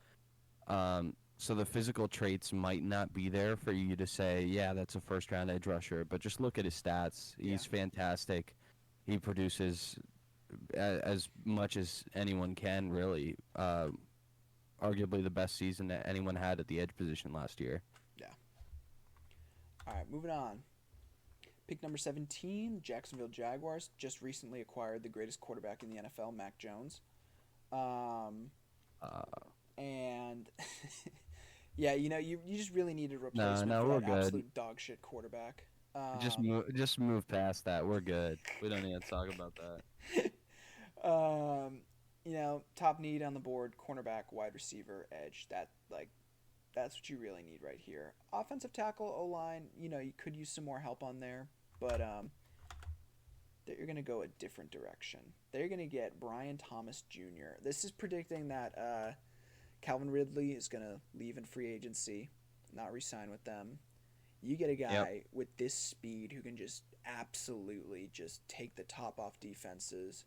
Um, So the physical traits might not be there for you to say, yeah, that's a first round edge rusher. But just look at his stats. Yeah. He's fantastic. He produces as much as anyone can, really. Arguably the best season that anyone had at the edge position last year. Yeah. All right, moving on. Pick number 17, Jacksonville Jaguars just recently acquired the greatest quarterback in the NFL, Mac Jones. Um, Uh, and yeah, you just really need a no, replacement no, for we're that good. absolute dog shit quarterback. Just move past that. We're good. We don't need to talk about that. um, top need on the board: cornerback, wide receiver, edge. That's what you really need right here. Offensive tackle, O line. You could use some more help on there, but they're going to go a different direction. They're going to get Brian Thomas Jr. This is predicting that Calvin Ridley is going to leave in free agency, not re-sign with them. You get a Yep. guy with this speed who can just absolutely just take the top off defenses.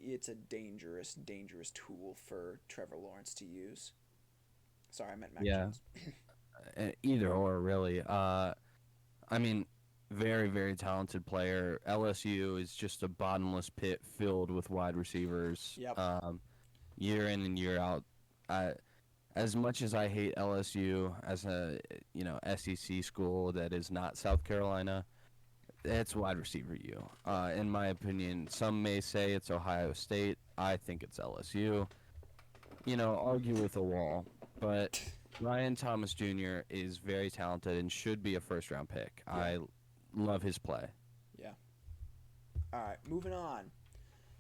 It's a dangerous, dangerous tool for Trevor Lawrence to use. Sorry, I meant Mac Yeah. Jones. Either or, really. I mean, very, very talented player. LSU is just a bottomless pit filled with wide receivers. Yep. Year in and year out. I, as much as I hate LSU as a SEC school that is not South Carolina, it's wide receiver U. In my opinion, some may say it's Ohio State. I think it's LSU. Argue with a wall, but Ryan Thomas Jr. is very talented and should be a first round pick. Yeah. I love his play. Yeah. All right, moving on.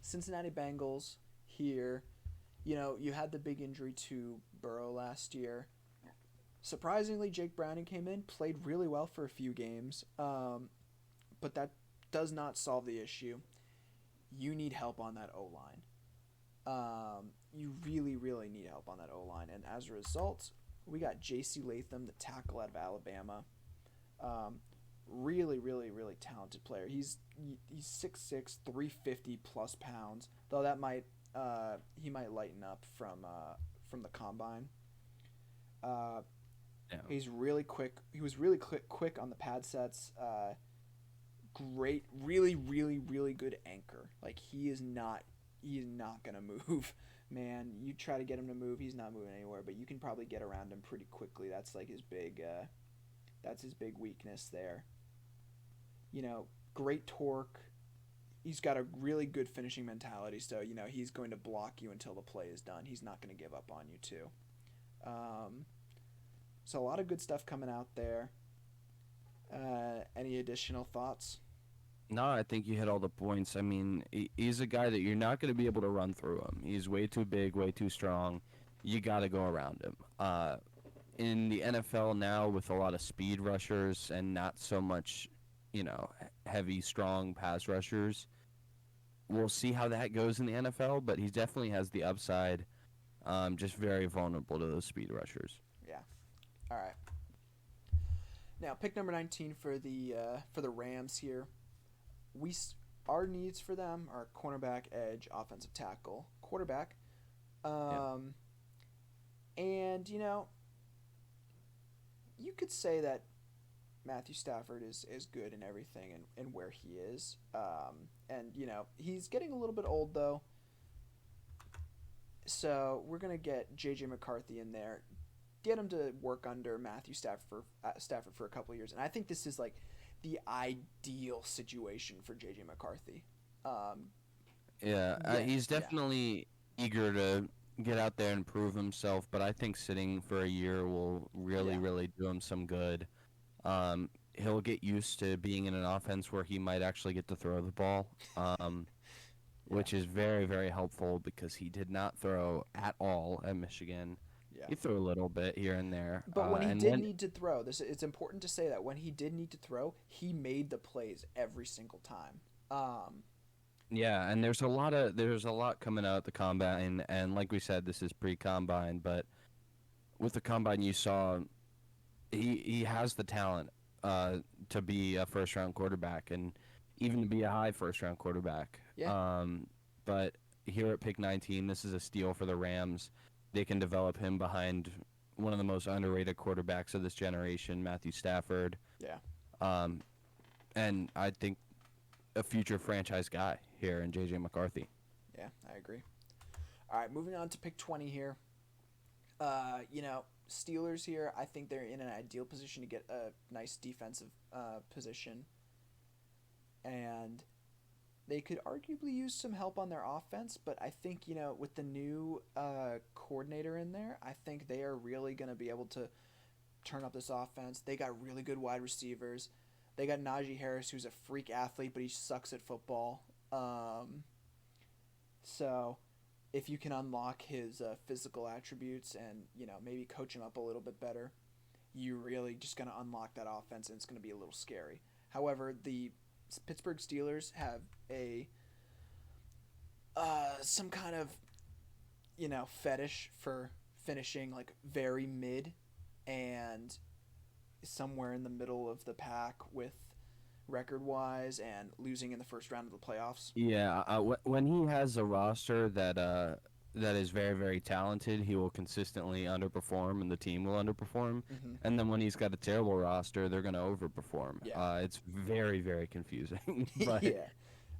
Cincinnati Bengals here. You had the big injury to Burrow last year. Surprisingly, Jake Browning came in, played really well for a few games, but that does not solve the issue. You need help on that O line. You really, really need help on that O line, and as a result, we got J.C. Latham, the tackle out of Alabama. Really, really, really talented player. He's 6'6", 350 plus pounds. Though that might he might lighten up from the combine. Uh, Yeah. he's really quick. He was really quick on the pad sets. Great, really, really, really good anchor. Like he is not gonna move. Man, you try to get him to move, he's not moving anywhere. But you can probably get around him pretty quickly. That's like his big. That's his big weakness there. Great torque. He's got a really good finishing mentality, so he's going to block you until the play is done. He's not going to give up on you too. So a lot of good stuff coming out there. Any additional thoughts? No, I think you hit all the points. I mean, he's a guy that you're not going to be able to run through him. He's way too big, way too strong. You got to go around him. In the NFL now, with a lot of speed rushers and not so much, heavy, strong pass rushers, we'll see how that goes in the NFL. But he definitely has the upside. Just very vulnerable to those speed rushers. Yeah. All right. Now, pick number 19 for the Rams here. Our needs for them are cornerback, edge, offensive tackle, quarterback. And you could say that Matthew Stafford is good in everything and where he is. And he's getting a little bit old though. So we're gonna get JJ McCarthy in there, get him to work under Matthew Stafford for a couple of years, and I think this is like the ideal situation for JJ McCarthy. He's definitely eager to get out there and prove himself, but I think sitting for a year will really, really do him some good. He'll get used to being in an offense where he might actually get to throw the ball, which is very, very helpful because he did not throw at all at Michigan. Yeah. He threw a little bit here and there. But when he did need to throw, it's important to say that when he did need to throw, he made the plays every single time. Yeah, and there's a lot coming out at the combine, and like we said, this is pre-combine, but with the combine you saw he has the talent to be a first round quarterback and even to be a high first round quarterback. Yeah. But here at pick 19, this is a steal for the Rams. They can develop him behind one of the most underrated quarterbacks of this generation, Matthew Stafford. Yeah. Um, and I think a future franchise guy here in J.J. McCarthy. Yeah, I agree. All right, moving on to pick 20 here. You know, Steelers here, I think they're in an ideal position to get a nice defensive position. And they could arguably use some help on their offense, but I think, you know, with the new coordinator in there, I think they are really going to be able to turn up this offense. They got really good wide receivers. They got Najee Harris, who's a freak athlete, but he sucks at football. So if you can unlock his physical attributes and, you know, maybe coach him up a little bit better, you're really just going to unlock that offense, and it's going to be a little scary. However, the Pittsburgh Steelers have a some kind of, you know, fetish for finishing like very mid and somewhere in the middle of the pack with record wise and losing in the first round of the playoffs. Yeah, when he has a roster that is very very talented, he will consistently underperform, and the team will underperform. Mm-hmm. And then when he's got a terrible roster, they're going to overperform. Yeah. It's very very confusing. But Yeah.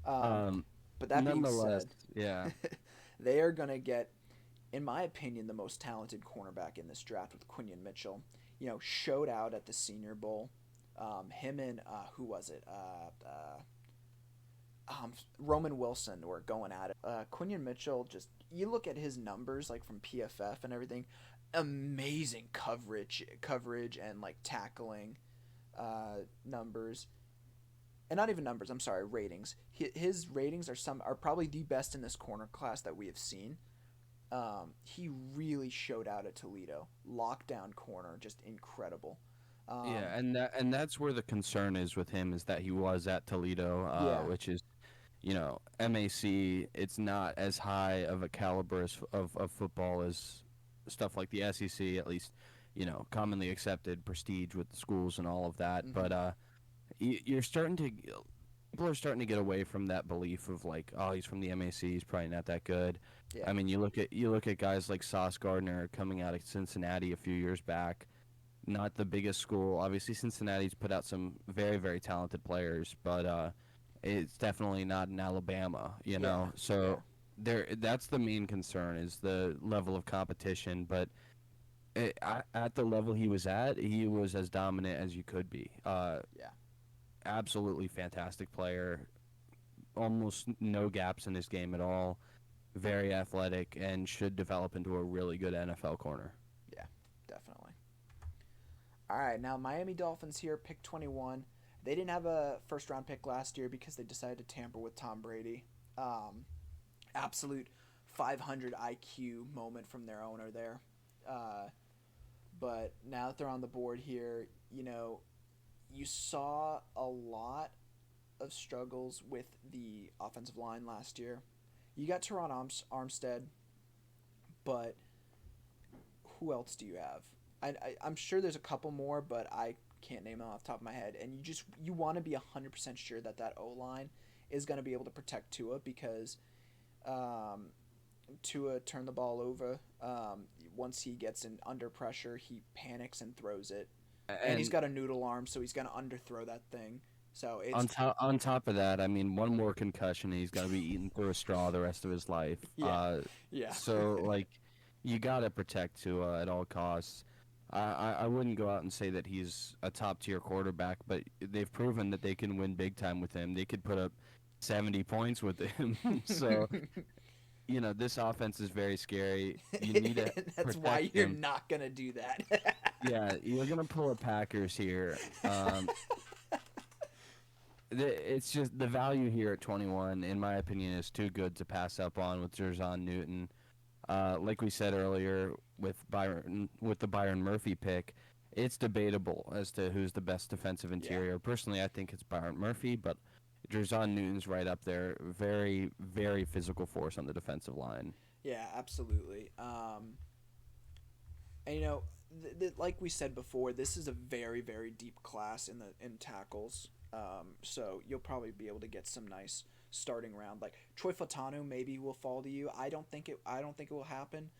um, But that being nonetheless, said, yeah, they are going to get, in my opinion, the most talented cornerback in this draft with Quinion Mitchell. You know, showed out at the Senior Bowl. Him and who was it? Roman Wilson were going at it. Quinion Mitchell, just you look at his numbers like from PFF and everything, amazing coverage and like tackling numbers, and not even numbers. I'm sorry, ratings. His ratings are probably the best in this corner class that we have seen. He really showed out at Toledo. Lockdown corner, just incredible. yeah, and that's where the concern is with him, is that he was at Toledo, Yeah. which is, you know, MAC. It's not as high of a caliber of football as stuff like the SEC, at least, you know, commonly accepted prestige with the schools and all of that. Mm-hmm. But you're starting to people are starting to get away from that belief of like, oh, he's from the MAC, he's probably not that good. Yeah. I mean, you look at guys like Sauce Gardner coming out of Cincinnati a few years back. Not the biggest school. Obviously, Cincinnati's put out some very, very talented players, but it's definitely not in Alabama, you Yeah. know. Yeah. So that's the main concern, is the level of competition. But at the level he was at, he was as dominant as you could be. Yeah. Absolutely fantastic player. Almost no gaps in his game at all. Very athletic, and should develop into a really good NFL corner. Yeah. Definitely. All right. Now Miami Dolphins here, pick 21. They didn't have a first round pick last year because they decided to tamper with Tom Brady. Absolute 500 IQ moment from their owner there. Uh, but now that they're on the board here, you know, you saw a lot of struggles with the offensive line last year. You got Teron Armstead, but who else do you have? I'm sure there's a couple more, but I can't name them off the top of my head. And you want to be 100% sure that O line is going to be able to protect Tua, because um, Tua turned the ball over. Once he gets in under pressure, he panics and throws it. And he's And got a noodle arm, so he's going to underthrow that thing. So it's on top of that, I mean, one more concussion, and he's gonna be eating through a straw the rest of his life. yeah, yeah, So like, you gotta protect Tua at all costs. I wouldn't go out and say that he's a top tier quarterback, but they've proven that they can win big time with him. They could put up 70 points with him. So, you know, this offense is very scary. You need to That's why protect you're him. not gonna do that. Yeah, you're gonna pull a Packers here. It's just the value here at 21, in my opinion, is too good to pass up on with Jerzon Newton. Like we said earlier, with the Byron Murphy pick, it's debatable as to who's the best defensive Yeah, interior. Personally, I think it's Byron Murphy, but Jerzon Newton's right up there. Very, very physical force on the defensive line. yeah, absolutely. And you know, like we said before, this is a very, very deep class in tackles. So you'll probably be able to get some nice starting round. Like Troy Fatanu maybe will fall to you. I don't think it will happen.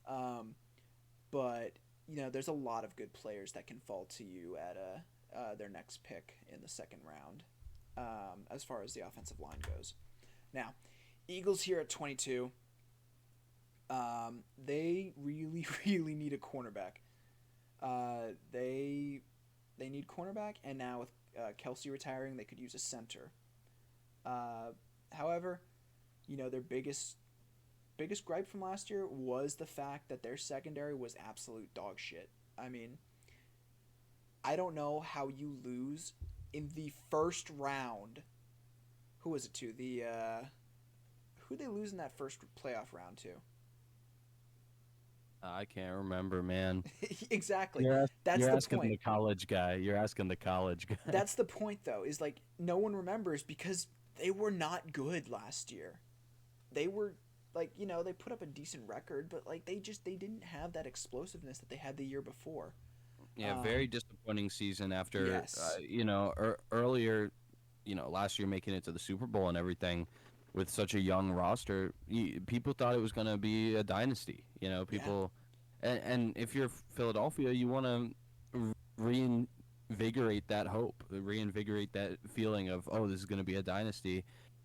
Um, but there's a lot of good players that can fall to you at their next pick in the second round, as far as the offensive line goes. Now, Eagles here at 22. They really, really need a cornerback. They need cornerback, and now with Kelsey retiring, they could use a center. However, their biggest gripe from last year was the fact that their secondary was absolute dog shit. I mean, I don't know how you lose in the first round. Who was it to? Who they lose in that first playoff round to? I can't remember, man. Exactly. You're That's you're the asking point. the college guy. You're asking the college guy. That's the point though. Is like no one remembers because they were not good last year. They were like, they put up a decent record, but like they didn't have that explosiveness that they had the year before. Yeah, very Um disappointing season after yes. earlier, last year making it to the Super Bowl and everything with such a young roster. People thought it was going to be a dynasty. Yeah. People, and if you're Philadelphia, you want to reinvigorate that hope, reinvigorate that feeling of, oh, this is going to be a dynasty,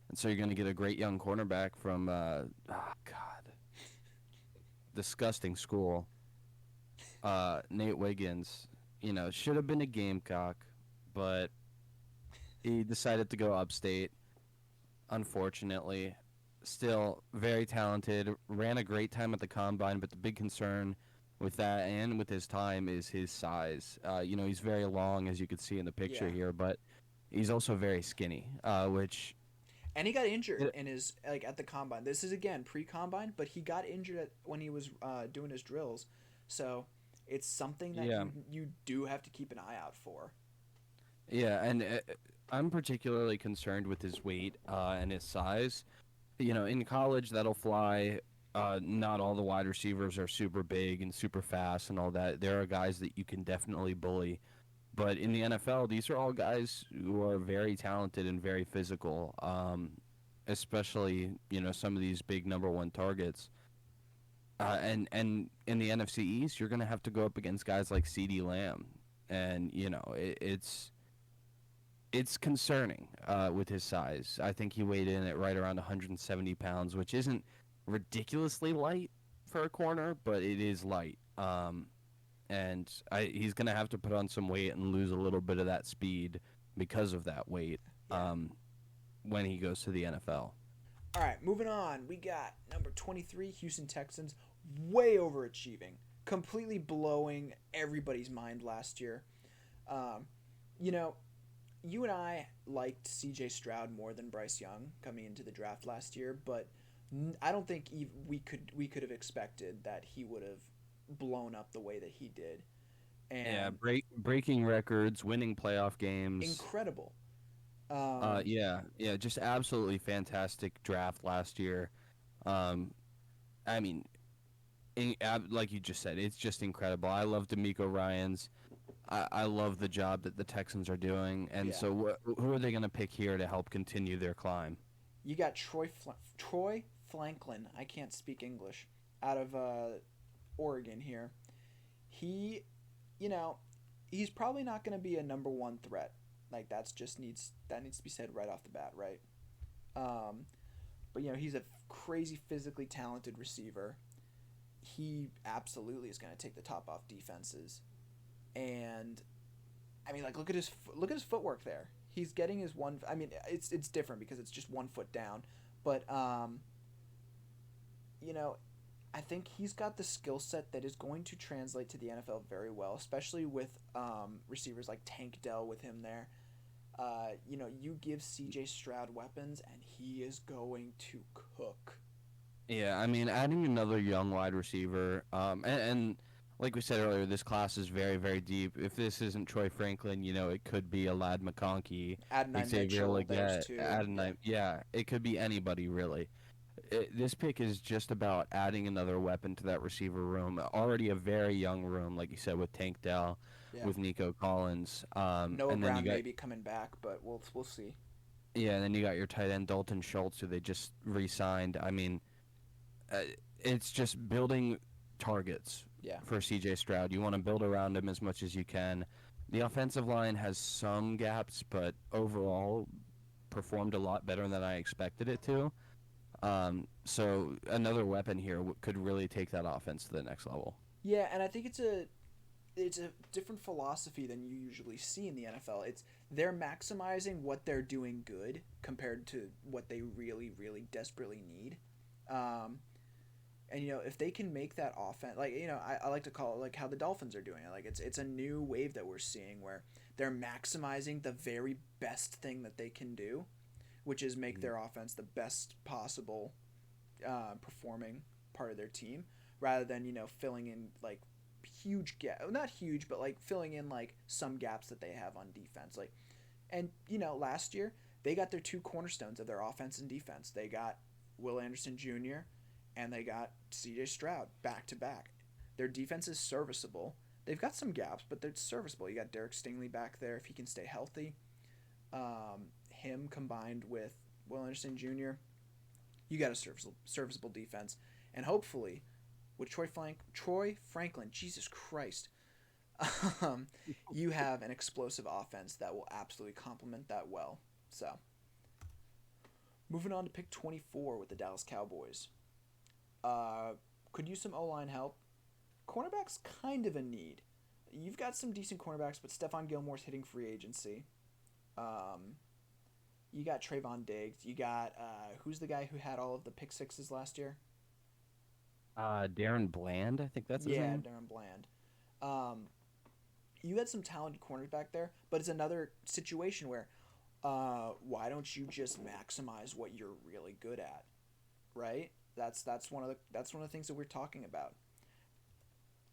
and so you're going to get a great young cornerback from God, disgusting school. Nate Wiggins, should have been a Gamecock, but he decided to go upstate. Unfortunately, still very talented. Ran a great time at the combine, but the big concern with that and with his time is his size. He's very long, as you can see in the picture Yeah. here, but he's also very skinny, which And he got injured in his like at the combine. This is again pre-combine, but he got injured when he was doing his drills. So, it's something that yeah, you do have to keep an eye out for. yeah, and I'm particularly concerned with his weight and his size. In college that'll fly. Not all the wide receivers are super big and super fast and all that. There are guys that you can definitely bully, but in the NFL, these are all guys who are very talented and very physical. Especially some of these big number one targets. And in the NFC East, you're gonna have to go up against guys like C.D. Lamb, and it's concerning with his size. I think he weighed in at right around 170 pounds, which isn't ridiculously light for a corner, but it is light. And he's going to have to put on some weight and lose a little bit of that speed because of that weight Yeah. when he goes to the NFL. All right, moving on. We got number 23, Houston Texans, way overachieving, completely blowing everybody's mind last year. Um, you know, you and I liked C.J. Stroud more than Bryce Young coming into the draft last year, but I don't think we could have expected that he would have blown up the way that he did. Yeah, And breaking records, winning playoff games. incredible. Um, Yeah, just absolutely fantastic draft last year. Um, I mean, like you just said, it's just incredible. I love D'Amico Ryans. I love the job that the Texans are doing, and yeah, so who are they going to pick here to help continue their climb? you got Troy Franklin. I can't speak English. Out of Oregon here. He, you know, he's probably not going to be a number one threat. Like that needs to be said right off the bat, right? Um, but he's a crazy physically talented receiver. He absolutely is going to take the top off defenses. And I mean, like look at his footwork there. He's getting his one. I mean, it's different because it's just 1 foot down, but you know, I think he's got the skill set that is going to translate to the NFL very well, especially with receivers like Tank Dell with him there. You give C.J. Stroud weapons, and he is going to cook. Yeah, I mean, adding another young wide receiver, and like we said earlier, this class is very, very deep. If this isn't Troy Franklin, it could be a Lad McConkey, Adonai Xavier Mitchell, there's Leggett, two. Yeah, Adonai. Yeah, it could be anybody really. This pick is just about adding another weapon to that receiver room. Already a very young room, like you said, with Tank Dell, yeah. with Nico Collins, Noah and then you Brown got may be coming back, but we'll see. yeah, and then you got your tight end Dalton Schultz, who they just re-signed. I mean, uh, it's just building. targets Yeah. for CJ Stroud. You want to build around him as much as you can. The offensive line has some gaps, but overall performed a lot better than I expected it to. So another weapon here could really take that offense to the next level. Yeah, and I think it's a different philosophy than you usually see in the NFL. It's they're maximizing what they're doing good compared to what they really, really desperately need. Um, and if they can make that offense, like I like to call it like how the Dolphins are doing it. Like it's a new wave that we're seeing where they're maximizing the very best thing that they can do, which is make Mhm. their offense the best possible performing part of their team, rather than filling in like huge gap, not huge, but like filling in like some gaps that they have on defense. Like, and last year they got their two cornerstones of their offense and defense. They got Will Anderson Jr. and they got C.J. Stroud back to back. Their defense is serviceable. They've got some gaps, but they're serviceable. You got Derek Stingley back there if he can stay healthy. Him combined with Will Anderson Jr., you got a serviceable defense, and hopefully with Troy Franklin, Jesus Christ, um, you have an explosive offense that will absolutely complement that well. So, moving on to pick 24 with the Dallas Cowboys. Uh, could use some O line help. Cornerback's kind of a need. You've got some decent cornerbacks, but Stephon Gilmore's hitting free agency. Um, you got Trayvon Diggs. You got who's the guy who had all of the pick sixes last year? Darren Bland, I think that's his Yeah, name. Darren Bland. Um, you had some talented corners back there, but it's another situation where why don't you just maximize what you're really good at, right? That's one of the things that we're talking about.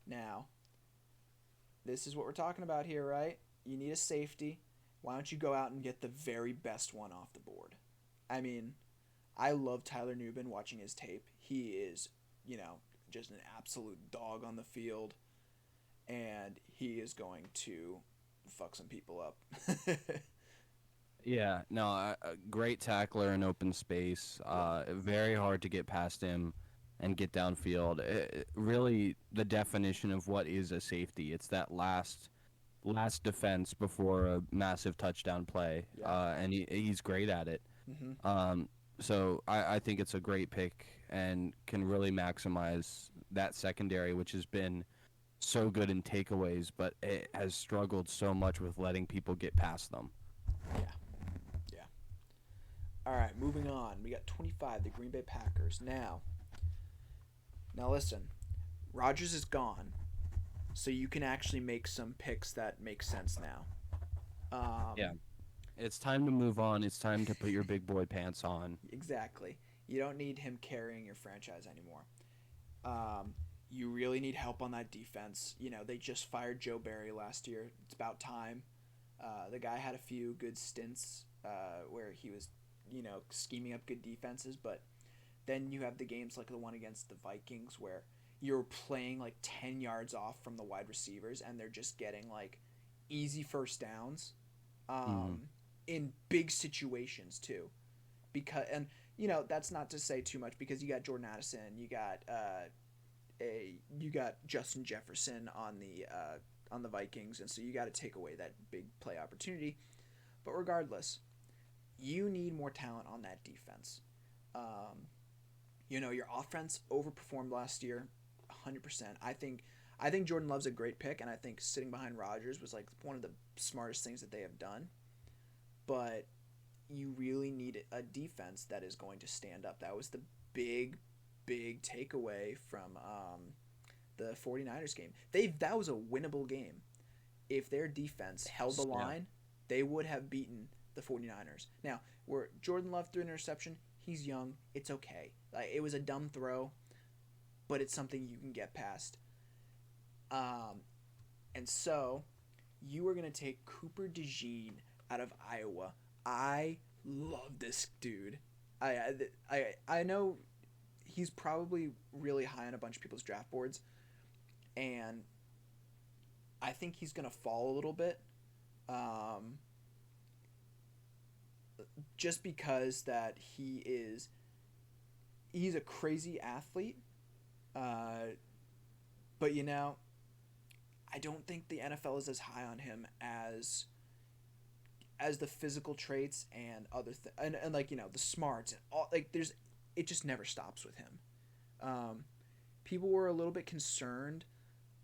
Now, this is what we're talking about here, right? You need a safety. Why don't you go out and get the very best one off the board? I mean, I love Tyler Nubin watching his tape. He is, you know, just an absolute dog on the field, and he is going to fuck some people up. Yeah, no, a great tackler in open space. Yeah. Very hard to get past him and get downfield. Really, the definition of what is a safety. It's that last defense before a massive touchdown play, Yeah. and he's great at it. Mm-hmm. Um, so I think it's a great pick and can really maximize that secondary, which has been so good in takeaways, but it has struggled so much with letting people get past them. Yeah. Yeah. All right, moving on. We got 25, the Green Bay Packers. Now listen, Rodgers is gone, so you can actually make some picks that make sense now. Yeah. Um, It's time to move on. It's time to put your big boy pants on. exactly. You don't need him carrying your franchise anymore. Um, you really need help on that defense. They just fired Joe Barry last year. It's about time. The guy had a few good stints where he was, scheming up good defenses, but then you have the games like the one against the Vikings where you're playing like 10 yards off from the wide receivers and they're just getting like easy first downs Hmm. in big situations too. And that's not to say too much because you got Jordan Addison, you got Justin Jefferson on the Vikings, and so you got to take away that big play opportunity. But regardless, you need more talent on that defense. Um, your offense overperformed last year, 100%. I think Jordan Love's a great pick, and I think sitting behind Rodgers was like one of the smartest things that they have done. But you really need a defense that is going to stand up. That was the big, big takeaway from the 49ers game. That was a winnable game. If their defense held the Yeah. line, they would have beaten the 49ers. Now, where Jordan Love threw an interception, he's young. It's okay. Like, it was a dumb throw, but it's something you can get past. Um, and so you are going to take Cooper DeJean out of Iowa. I love this dude. I know he's probably really high on a bunch of people's draft boards, and I think he's gonna fall a little bit, um, just because that he's a crazy athlete. Uh, But I don't think the NFL is as high on him as the physical traits and and like the smarts and all, like there's it just never stops with him. Um, People were a little bit concerned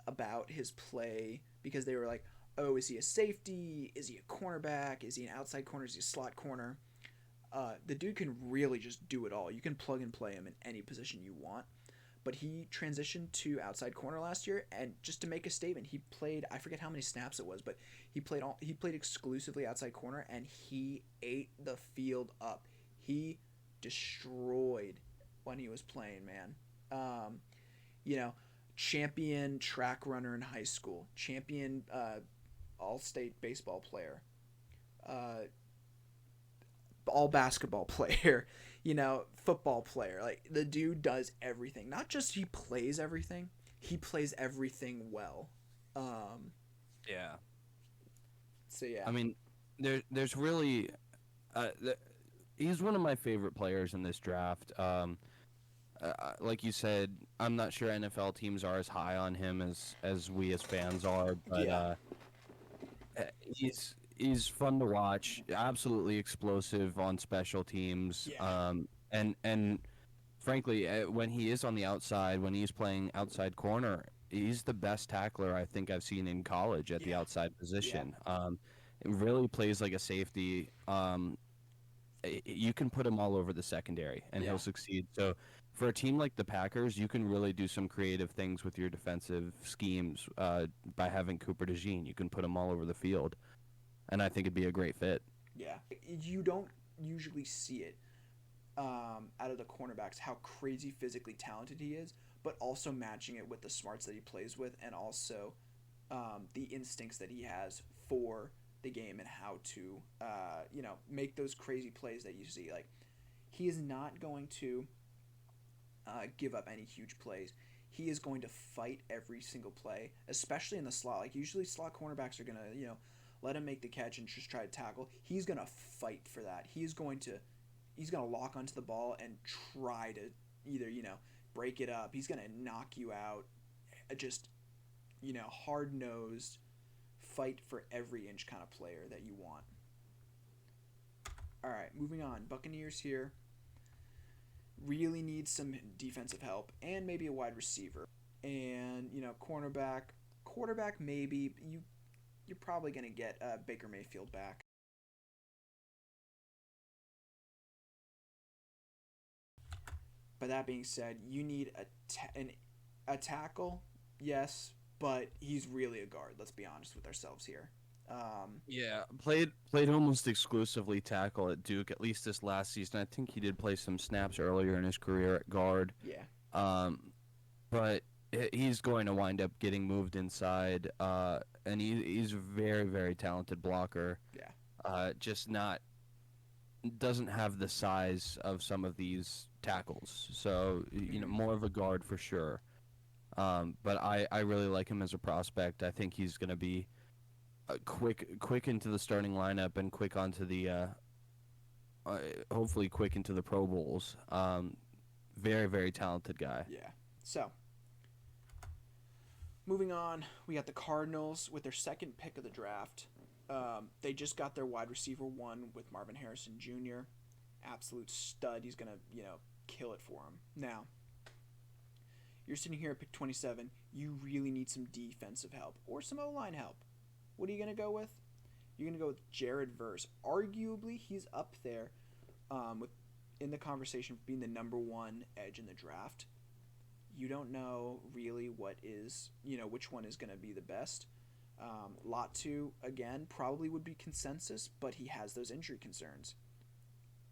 about his play because they were like, oh, is he a safety? Is he a cornerback? Is he an outside corner? Is he a slot corner? The dude can really just do it all. You can plug and play him in any position you want. But he transitioned to outside corner last year, and just to make a statement, he played. I forget how many snaps it was, but he played exclusively outside corner, and he ate the field up. He destroyed when he was playing, man. Um, you know, Champion track runner in high school, champion all state baseball player, uh, all basketball player, football player. Like the dude does everything. Not just he plays everything, he plays everything well. Um, Yeah. so yeah, I mean, there's really, uh, th- he's one of my favorite players in this draft. Like you said, I'm not sure NFL teams are as high on him as we as fans are, but yeah, he's fun to watch. Absolutely explosive on special teams. yeah, And frankly, when he is on the outside, when he's playing outside corner, he's the best tackler I think I've seen in college at the yeah, outside yeah, position. It really plays like a safety. You can put him all over the secondary and yeah, he'll succeed. So for a team like the Packers, you can really do some creative things with your defensive schemes by having Cooper DeJean. You can put him all over the field, and I think it'd be a great fit. yeah. You don't usually see it out of the cornerbacks how crazy physically talented he is, but also matching it with the smarts that he plays with, and also the instincts that he has for the game and how to make those crazy plays that you see. Like he is not going to give up any huge plays. He is going to fight every single play, especially in the slot. Like usually slot cornerbacks are gonna let him make the catch and just try to tackle. He's gonna fight for that. He's gonna lock onto the ball and try to either break it up. He's gonna knock you out. Just hard nosed, fight for every inch kind of player that you want. All right, moving on. Buccaneers here really need some defensive help and maybe a wide receiver. And quarterback maybe you're probably gonna get Baker Mayfield back. But that being said, you need a tackle, yes, but he's really a guard. Let's be honest with ourselves here. Um, Yeah, played almost exclusively tackle at Duke, at least this last season. I think he did play some snaps earlier in his career at guard. yeah, Um, but he's going to wind up getting moved inside, and he's a very, very talented blocker. yeah, Just not doesn't have the size of some of these tackles, so mm-hmm. more of a guard for sure. But I really like him as a prospect. I think he's going to be quick into the starting lineup and quick onto the hopefully quick into the Pro Bowls. Very, very talented guy. Yeah. So moving on, we got the Cardinals with their second pick of the draft. They just got their wide receiver one with Marvin Harrison Jr. Absolute stud. He's gonna kill it for him. Now you're sitting here at pick 27. You really need some defensive help or some O line help. What are you gonna go with? You're gonna go with Jared Verse. Arguably, he's up there with in the conversation for being the number one edge in the draft. You don't know really which one is going to be the best. Latu, again, probably would be consensus, but he has those injury concerns.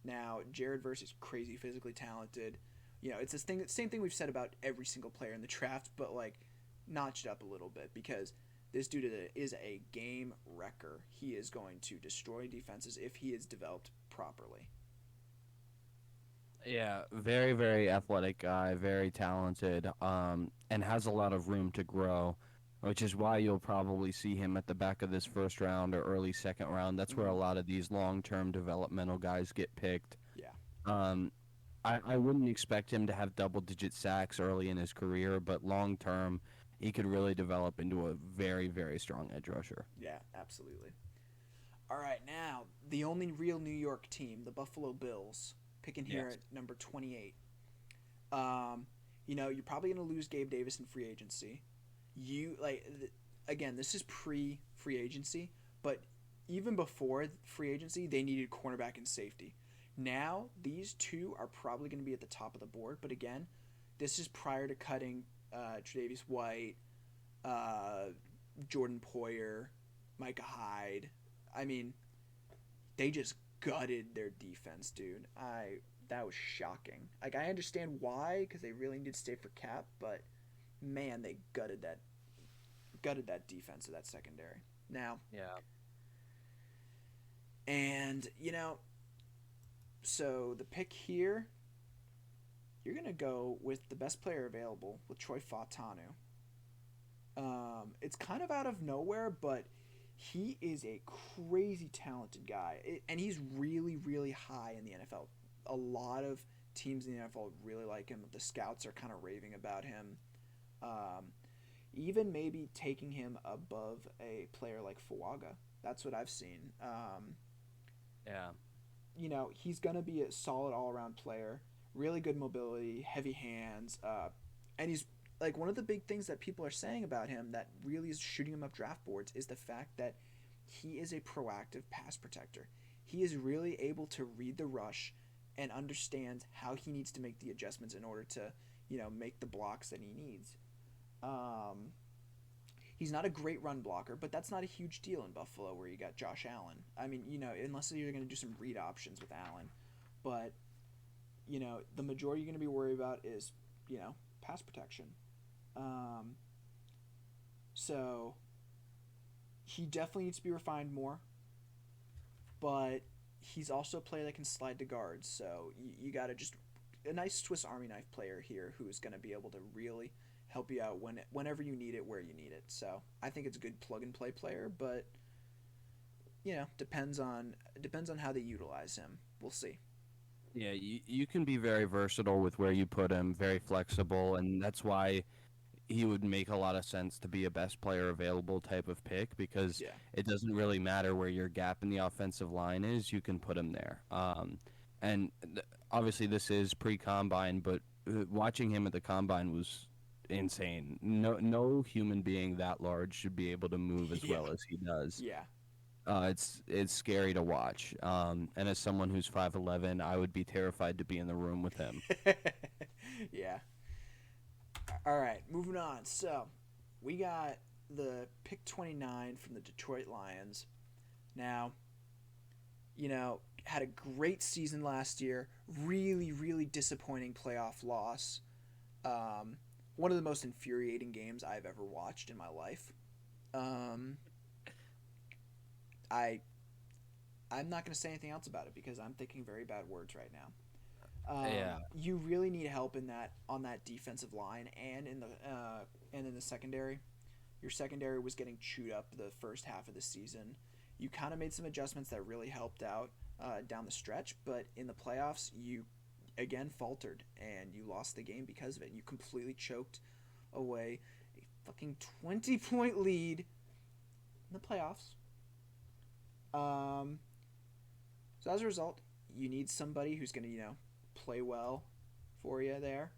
Now, Jared Verse is crazy physically talented. It's this thing, same thing we've said about every single player in the draft, but like notched up a little bit because this dude is a game wrecker. He is going to destroy defenses if he is developed properly. Yeah, very, very athletic guy, very talented, and has a lot of room to grow, which is why you'll probably see him at the back of this first round or early second round. That's where Mm-hmm. a lot of these long-term developmental guys get picked. Yeah. Um, I wouldn't expect him to have double-digit sacks early in his career, but long-term, he could really develop into a very, very strong edge rusher. Yeah, absolutely. All right, now the only real New York team, the Buffalo Bills, picking here Yes. at number 28. Um, you're probably going to lose Gabe Davis in free agency. Again, this is pre free agency, but even before free agency, they needed cornerback and safety. Now, these two are probably going to be at the top of the board, but again, this is prior to cutting Tre'Davious White, uh, Jordan Poyer, Micah Hyde. I mean, they just gutted their defense, dude. That was shocking. Like I understand why because they really need to stay for cap, but man, they gutted that defense of that secondary. Now, Yeah. and so the pick here, you're gonna go with the best player available with Troy Fautanu. It's kind of out of nowhere, but he is a crazy talented guy, and he's really, really high in the NFL. A lot of teams in the NFL really like him. The scouts are kind of raving about him. Um, Even maybe taking him above a player like Fuaga. That's what I've seen. Yeah. He's going to be a solid all around player, really good mobility, heavy hands, and he's like one of the big things that people are saying about him that really is shooting him up draft boards is the fact that he is a proactive pass protector. He is really able to read the rush and understand how he needs to make the adjustments in order to, make the blocks that he needs. Um, he's not a great run blocker, but that's not a huge deal in Buffalo where you got Josh Allen. I mean, unless you're going to do some read options with Allen. But, the majority you're going to be worried about is, pass protection. Um, so he definitely needs to be refined more, but he's also a player that can slide to guards. So you got to just a nice Swiss Army knife player here who's going to be able to really help you out whenever you need it, where you need it. So I think it's a good plug and play player, but depends on how they utilize him. We'll see. Yeah, you can be very versatile with where you put him, very flexible, and that's why he would make a lot of sense to be a best player available type of pick because Yeah. it doesn't really matter where your gap in the offensive line is, you can put him there. And obviously, this is pre combine, but watching him at the combine was insane. No human being that large should be able to move as Yeah. well as he does. Yeah. It's scary to watch. And as someone who's 5'11", I would be terrified to be in the room with him. Yeah. All right, moving on. So, we got the pick 29 from the Detroit Lions. Now, had a great season last year. Really, really disappointing playoff loss. Um, One of the most infuriating games I've ever watched in my life. Um, I I'm not going to say anything else about it because I'm thinking very bad words right now. Yeah, You really need help in that on that defensive line and in the secondary. Your secondary was getting chewed up the first half of the season. You kind of made some adjustments that really helped out down the stretch, but in the playoffs, you again faltered and you lost the game because of it. You completely choked away a fucking 20-point lead in the playoffs. Um, so as a result, you need somebody who's going to, play well for you there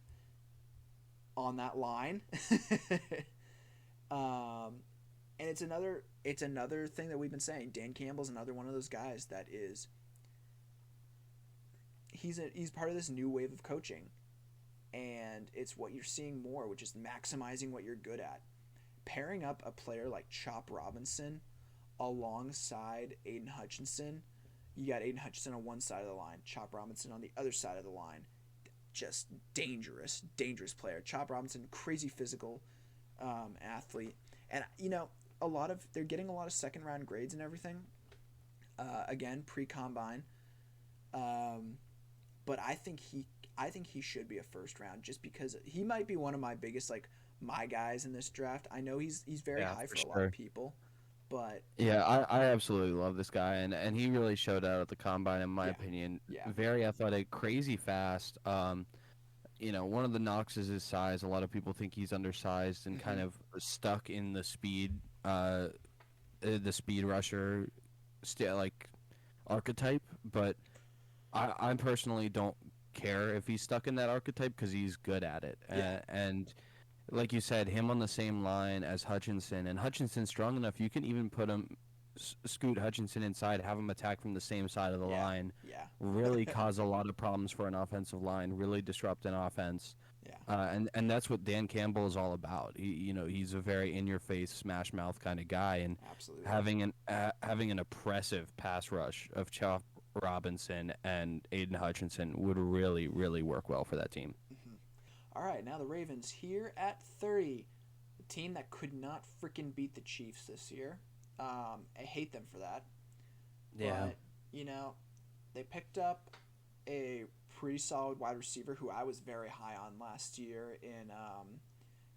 on that line. um, and it's another thing that we've been saying. Dan Campbell's another one of those guys that is he's part of this new wave of coaching, and it's what you're seeing more, which is maximizing what you're good at. Pairing up a player like Chop Robinson alongside Aiden Hutchinson, you got Aiden Hutchinson on one side of the line, Chop Robinson on the other side of the line. Just dangerous, dangerous player. Chop Robinson, crazy physical athlete, and they're getting a lot of second round grades and everything. Again, pre combine, um, but I think he should be a first round just because he might be one of my biggest my guys in this draft. I know he's very yeah, high for for a lot of sure. people, but Yeah, I absolutely love this guy, and he really showed out at the combine, in my yeah, opinion. yeah, Very athletic, crazy fast. one of the knocks is his size. A lot of people think he's undersized and kind Hmm. of stuck in the speed rusher, like archetype. But I personally don't care if he's stuck in that archetype because he's good at it. Yeah. And like you said, him on the same line as Hutchinson, and Hutchinson's strong enough. You can even put him, scoot Hutchinson inside, have him attack from the same side of the Yeah. line. Yeah. Really cause a lot of problems for an offensive line. Really disrupt an offense. Yeah. And that's what Dan Campbell is all about. He's a very in your face, smash mouth kind of guy, and Absolutely. having an oppressive pass rush of Chuck Robinson and Aiden Hutchinson would really really work well for that team. Hmm. All right, now the Ravens here at 30. The team that could not freaking beat the Chiefs this year. I hate them for that. Yeah. But, you know, they picked up a pretty solid wide receiver who I was very high on last year in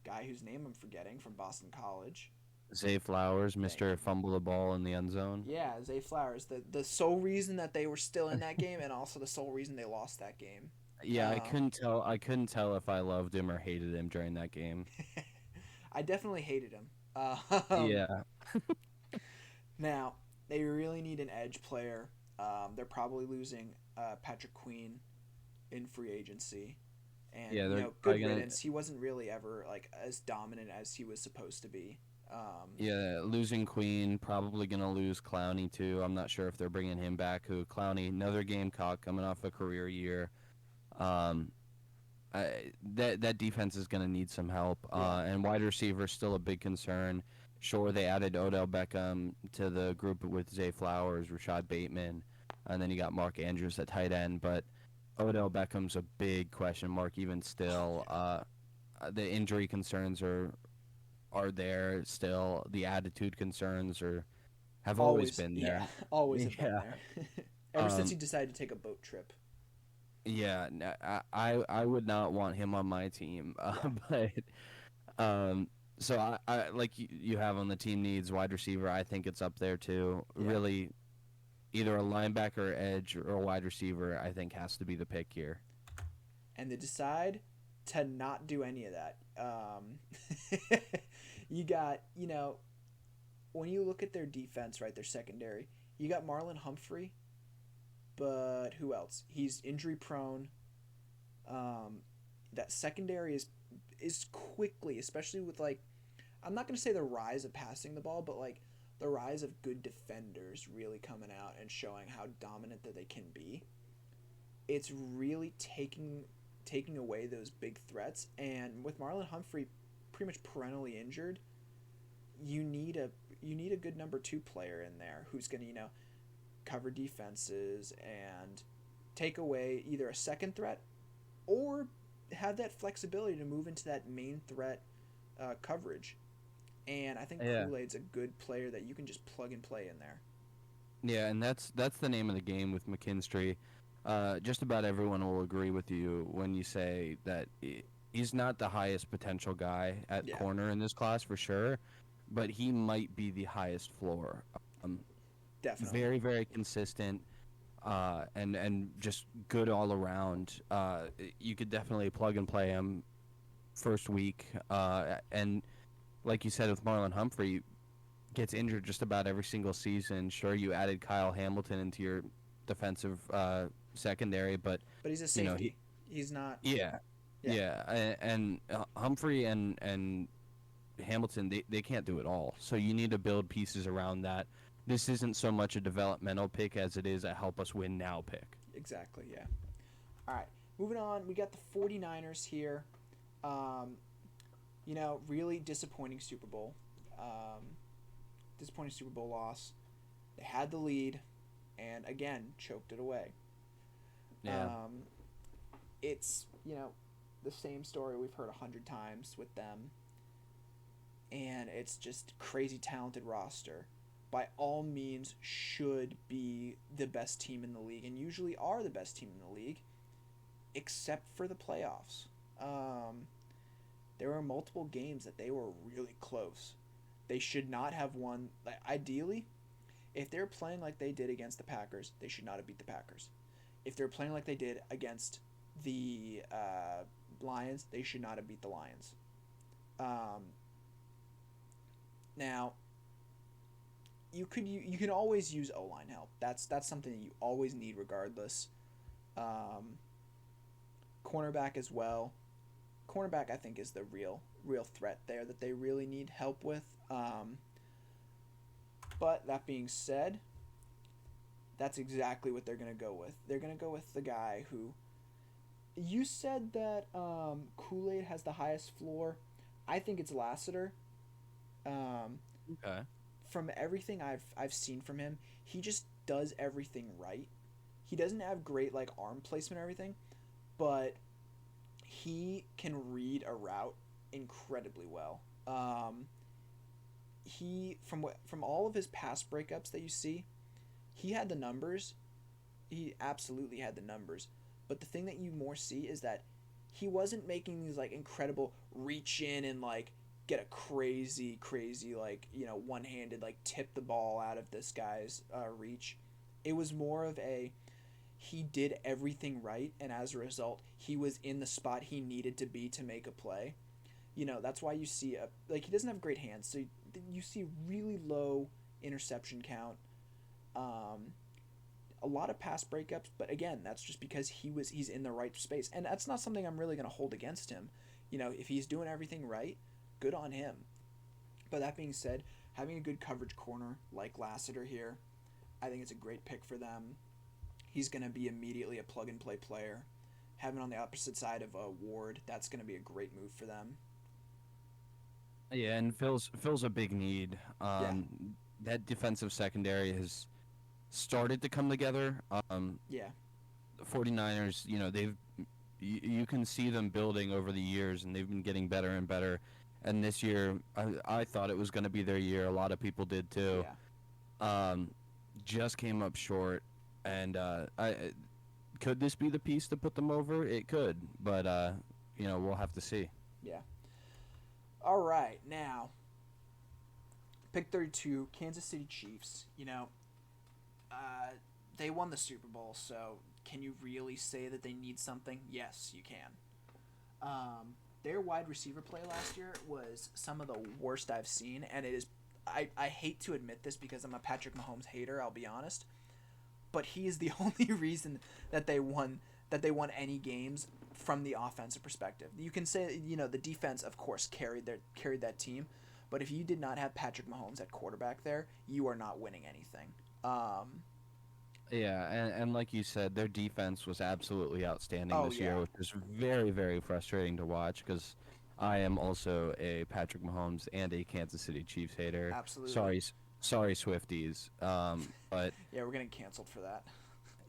guy whose name I'm forgetting from Boston College. Zay Flowers, Thank Mister you. Fumble the Ball in the end zone. Yeah, Zay Flowers. The sole reason that they were still in that game and also the sole reason they lost that game. Yeah, I Um, couldn't tell. I couldn't tell if I loved him or hated him during that game. I definitely hated him. Yeah, Now, they really need an edge player. They're probably losing Patrick Queen in free agency. And, yeah, they're good probably gonna. riddance. He wasn't really ever, like, as dominant as he was supposed to be. Yeah, losing Queen, probably gonna lose Clowney too. I'm not sure if they're bringing him back. Who Clowney, another Gamecock coming off a career year. Um, that defense is gonna need some help. Yeah. And wide receiver still a big concern. Sure, they added Odell Beckham to the group with Zay Flowers, Rashad Bateman, and then you got Mark Andrews at tight end. But Odell Beckham's a big question mark even Oh, still. yeah. The injury concerns are there still. The attitude concerns have always Always, been yeah. there. Always have been Yeah. there. Ever since Um. he decided to take a boat trip. Yeah. I would not want him on my team. Yeah. But um. So I like you have on the team needs wide receiver. I think it's up there too. Yeah. Really, either a linebacker, edge, or a wide receiver. I think has to be the pick here. And they decide to not do any of that. You got, when you look at their defense, right, their secondary, you got Marlon Humphrey, but who else? He's injury prone. Um, that secondary is quickly, especially with like, I'm not gonna say the rise of passing the ball, but like the rise of good defenders really coming out and showing how dominant that they can be. It's really taking away those big threats. And with Marlon Humphrey pretty much perennially injured, you need a you need a good number two player in there who's going to cover defenses and take away either a second threat or have that flexibility to move into that main threat coverage. And I think Yeah. Kool Aid's a good player that you can just plug and play in there. Yeah, and that's the name of the game with McKinstry. Just about everyone will agree with you when you say that he's not the highest potential guy at Yeah, corner in this class for sure, but he might be the highest floor. Um, definitely. Very very consistent, and just good all around. You could definitely plug and play him first week, and like you said with Marlon Humphrey, gets injured just about every single season. Sure, you added Kyle Hamilton into your defensive secondary, but But he's a he safety. He's not. yeah Yeah, and Humphrey and Hamilton they can't do it all. So you need to build pieces around that. This isn't so much a developmental pick as it is a help us win now pick. exactly. Yeah. All right. Moving on, we got the 49ers here. Um, really disappointing Super Bowl. Um, Disappointing Super Bowl loss. They had the lead and again choked it away. Yeah. Um, it's, the same story we've heard 100 times with them. And it's just crazy talented roster. By all means, should be the best team in the league and usually are the best team in the league, except for the playoffs. Um, there were multiple games that they were really close. They should not have won. Like, ideally, if they're playing like they did against the Packers, they should not have beat the Packers. If they're playing like they did against the Lions, they should not have beat the Lions. Um, Now, you can always use O line help. That's something that you always need regardless. Um, Cornerback as well. Cornerback, I think, is the real threat there that they really need help with. But that being said, that's exactly what they're gonna go with. They're gonna go with the guy who you said that Kool Aid has the highest floor. I think it's Lassiter. Um, Okay. from everything I've seen from him, he just does everything right. He doesn't have great like arm placement or everything, but he can read a route incredibly well. He from all of his pass breakups that you see, he had the numbers. He absolutely had the numbers. But the thing that you more see is that he wasn't making these like incredible reach in and like get a crazy like one handed like tip the ball out of this guy's reach. It was more of a he did everything right, and as a result, he was in the spot he needed to be to make a play. That's why you see like he doesn't have great hands, so you see really low interception count. Um, a lot of pass breakups, but again, that's just because he's in the right space, and that's not something I'm really going to hold against him. If he's doing everything right, good on him. But that being said, having a good coverage corner like Lassiter here, I think it's a great pick for them. He's going to be immediately a plug and play player. Having on the opposite side of Ward, that's going to be a great move for them. Yeah, and Phil's a big need. Yeah, That defensive secondary has started to come together. yeah, The 49ers, you can see them building over the years, and they've been getting better and better. And this year, I thought it was going to be their year. A lot of people did too. yeah, Um, just came up short, and could this be the piece to put them over? It could, but we'll have to see. yeah. All right, now pick 32, Kansas City Chiefs. Uh, they won the Super Bowl, so can you really say that they need something? Yes, you can. Their wide receiver play last year was some of the worst I've seen, and it is. I hate to admit this because I'm a Patrick Mahomes hater. I'll be honest, but he is the only reason that they won any games from the offensive perspective. You can say the defense, of course, carried that team, but if you did not have Patrick Mahomes at quarterback there, you are not winning anything. Yeah, and like you said, their defense was absolutely outstanding Oh this year, yeah, which was very, very frustrating to watch because I am also a Patrick Mahomes and a Kansas City Chiefs hater. absolutely. Sorry, sorry, Swifties. But Yeah, we're getting canceled for that.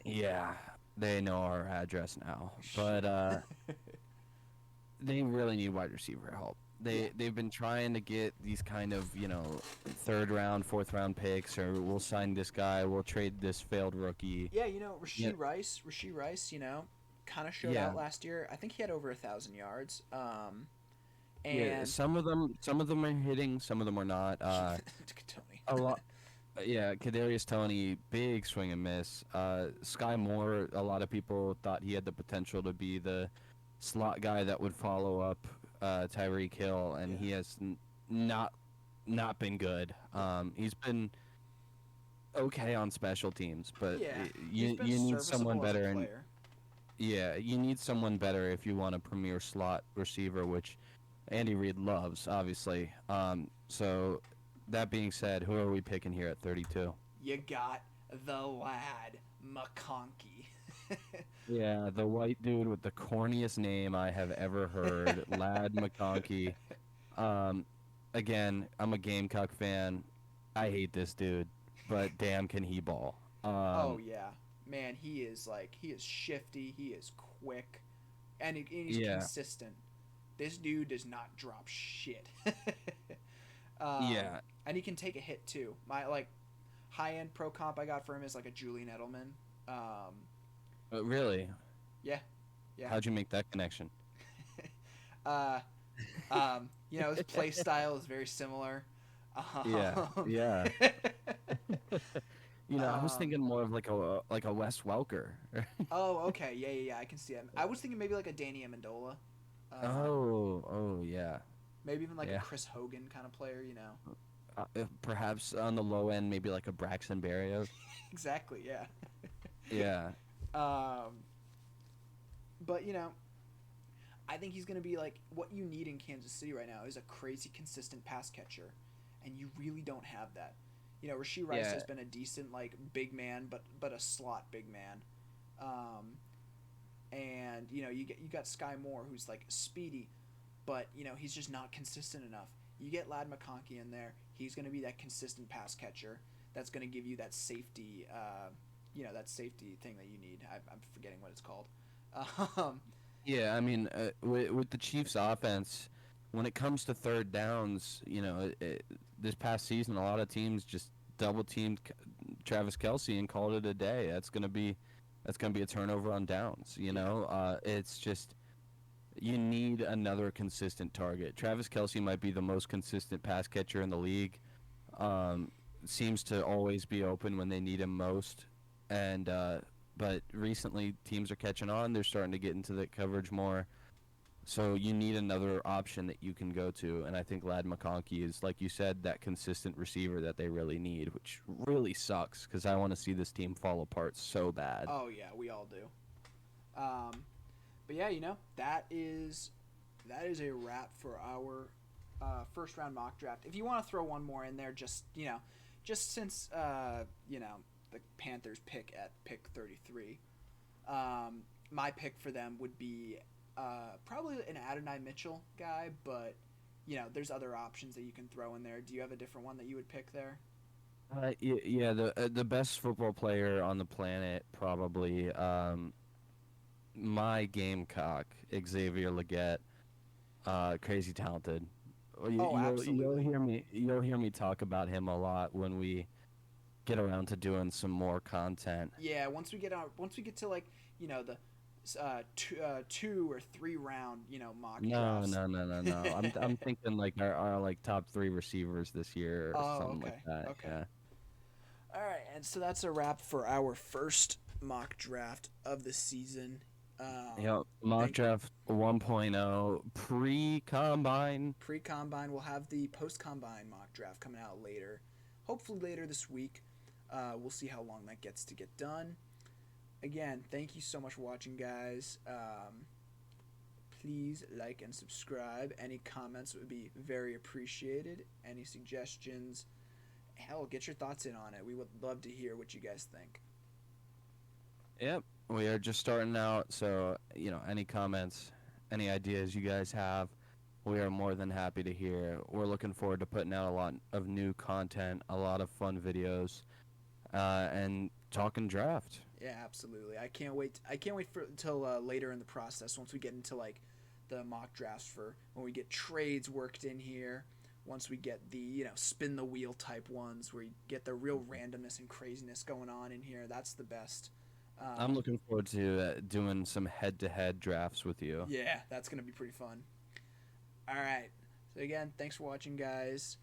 yeah, they know our address now. But they really need wide receiver help. Yeah, They've been trying to get these kind of third round, fourth round picks, or we'll sign this guy, we'll trade this failed rookie. yeah. Yeah, Rasheed Rice, kind of showed yeah, out last year. I think he had over 1,000 yards. yeah. And Some of them are hitting, some of them are not. Tony. A lot. Yeah, Kadarius Toney, big swing and miss. Sky Moore, a lot of people thought he had the potential to be the slot guy that would follow up Tyreek Hill, and Yeah, he has not not been good. yeah, He's been okay on special teams, but yeah. He's been you need someone serviceable as a better, and player. yeah, you need someone better if you want a premier slot receiver, which Andy Reid loves, obviously. So that being said, who are we picking here at 32? You got the lad McConkey. Yeah, the white dude with the corniest name I have ever heard, Lad McConkey. Um, Again, I'm a Gamecock fan. I hate this dude, but damn, can he ball? Oh yeah, man. He is shifty. He is quick, and he's Yeah, consistent. This dude does not drop shit. yeah. And he can take a hit too. My like high end pro comp I got for him is like a Julian Edelman. Really? Yeah, yeah. How'd you make that connection? uh, his play style is very similar. Yeah, Um, yeah. I was um, thinking more of like a Wes Welker. oh, okay, yeah. I can see him. I was thinking maybe like a Danny Amendola. Oh, yeah, Maybe even like a yeah. Chris Hogan kind of player, Perhaps on the low end, maybe like a Braxton Berrios. Exactly, yeah. Yeah, um, but I think he's going to be like what you need in Kansas City right now is a crazy consistent pass catcher, and you really don't have that. Rasheed Rice yeah, has been a decent like big man, but a slot big man. Um, and you got Sky Moore who's like speedy, but he's just not consistent enough. You get Lad McConkey in there, he's going to be that consistent pass catcher. That's going to give you that safety, that safety thing that you need. I'm forgetting what it's called. Um, yeah. I mean, with the Chiefs' offense, when it comes to third downs, this past season, a lot of teams just double teamed Travis Kelsey and called it a day. That's gonna be a turnover on downs. yeah, It's just you need another consistent target. Travis Kelsey might be the most consistent pass catcher in the league. Um, Seems to always be open when they need him most, and but recently teams are catching on. They're starting to get into the coverage more. So you need another option that you can go to, and I think Lad McConkey is, like you said, that consistent receiver that they really need, which really sucks because I want to see this team fall apart so bad. oh yeah, we all do. Um, but yeah, that is a wrap for our first round mock draft. If you want to throw one more in there, just since the Panthers pick at pick 33, my pick for them would be probably an Adonai Mitchell guy, but there's other options that you can throw in there. Do you have a different one that you would pick there? Yeah, the best football player on the planet probably. My Gamecock, Xavier Leggett, crazy talented. Oh, absolutely. You'll hear me talk about him a lot when we get around to doing some more content. Yeah, once we get to like the two or three round mock No, drafts. no, no, no, no. I'm thinking like our like top three receivers this year or Oh, something like okay, that. okay. Yeah. All right, and so that's a wrap for our first mock draft of the season. Yep. Mock Thank draft 1.0 pre combine. Pre combine. We'll have the post combine mock draft coming out later, hopefully later this week. We'll see how long that gets to get done. Again, thank you so much for watching, guys. Please like and subscribe. Any comments would be very appreciated. Any suggestions, hell, get your thoughts in on it. We would love to hear what you guys think. Yep. We are just starting out, so any comments, any ideas you guys have, we are more than happy to hear. We're looking forward to putting out a lot of new content, a lot of fun videos, and talking draft. Yeah, absolutely. I can't wait. I can't wait for until later in the process once we get into like the mock drafts for when we get trades worked in here. Once we get the spin the wheel type ones where you get the real randomness and craziness going on in here. That's the best. I'm Um, looking forward to doing some head-to-head drafts with you. yeah, that's gonna be pretty fun. All right. So again, thanks for watching, guys.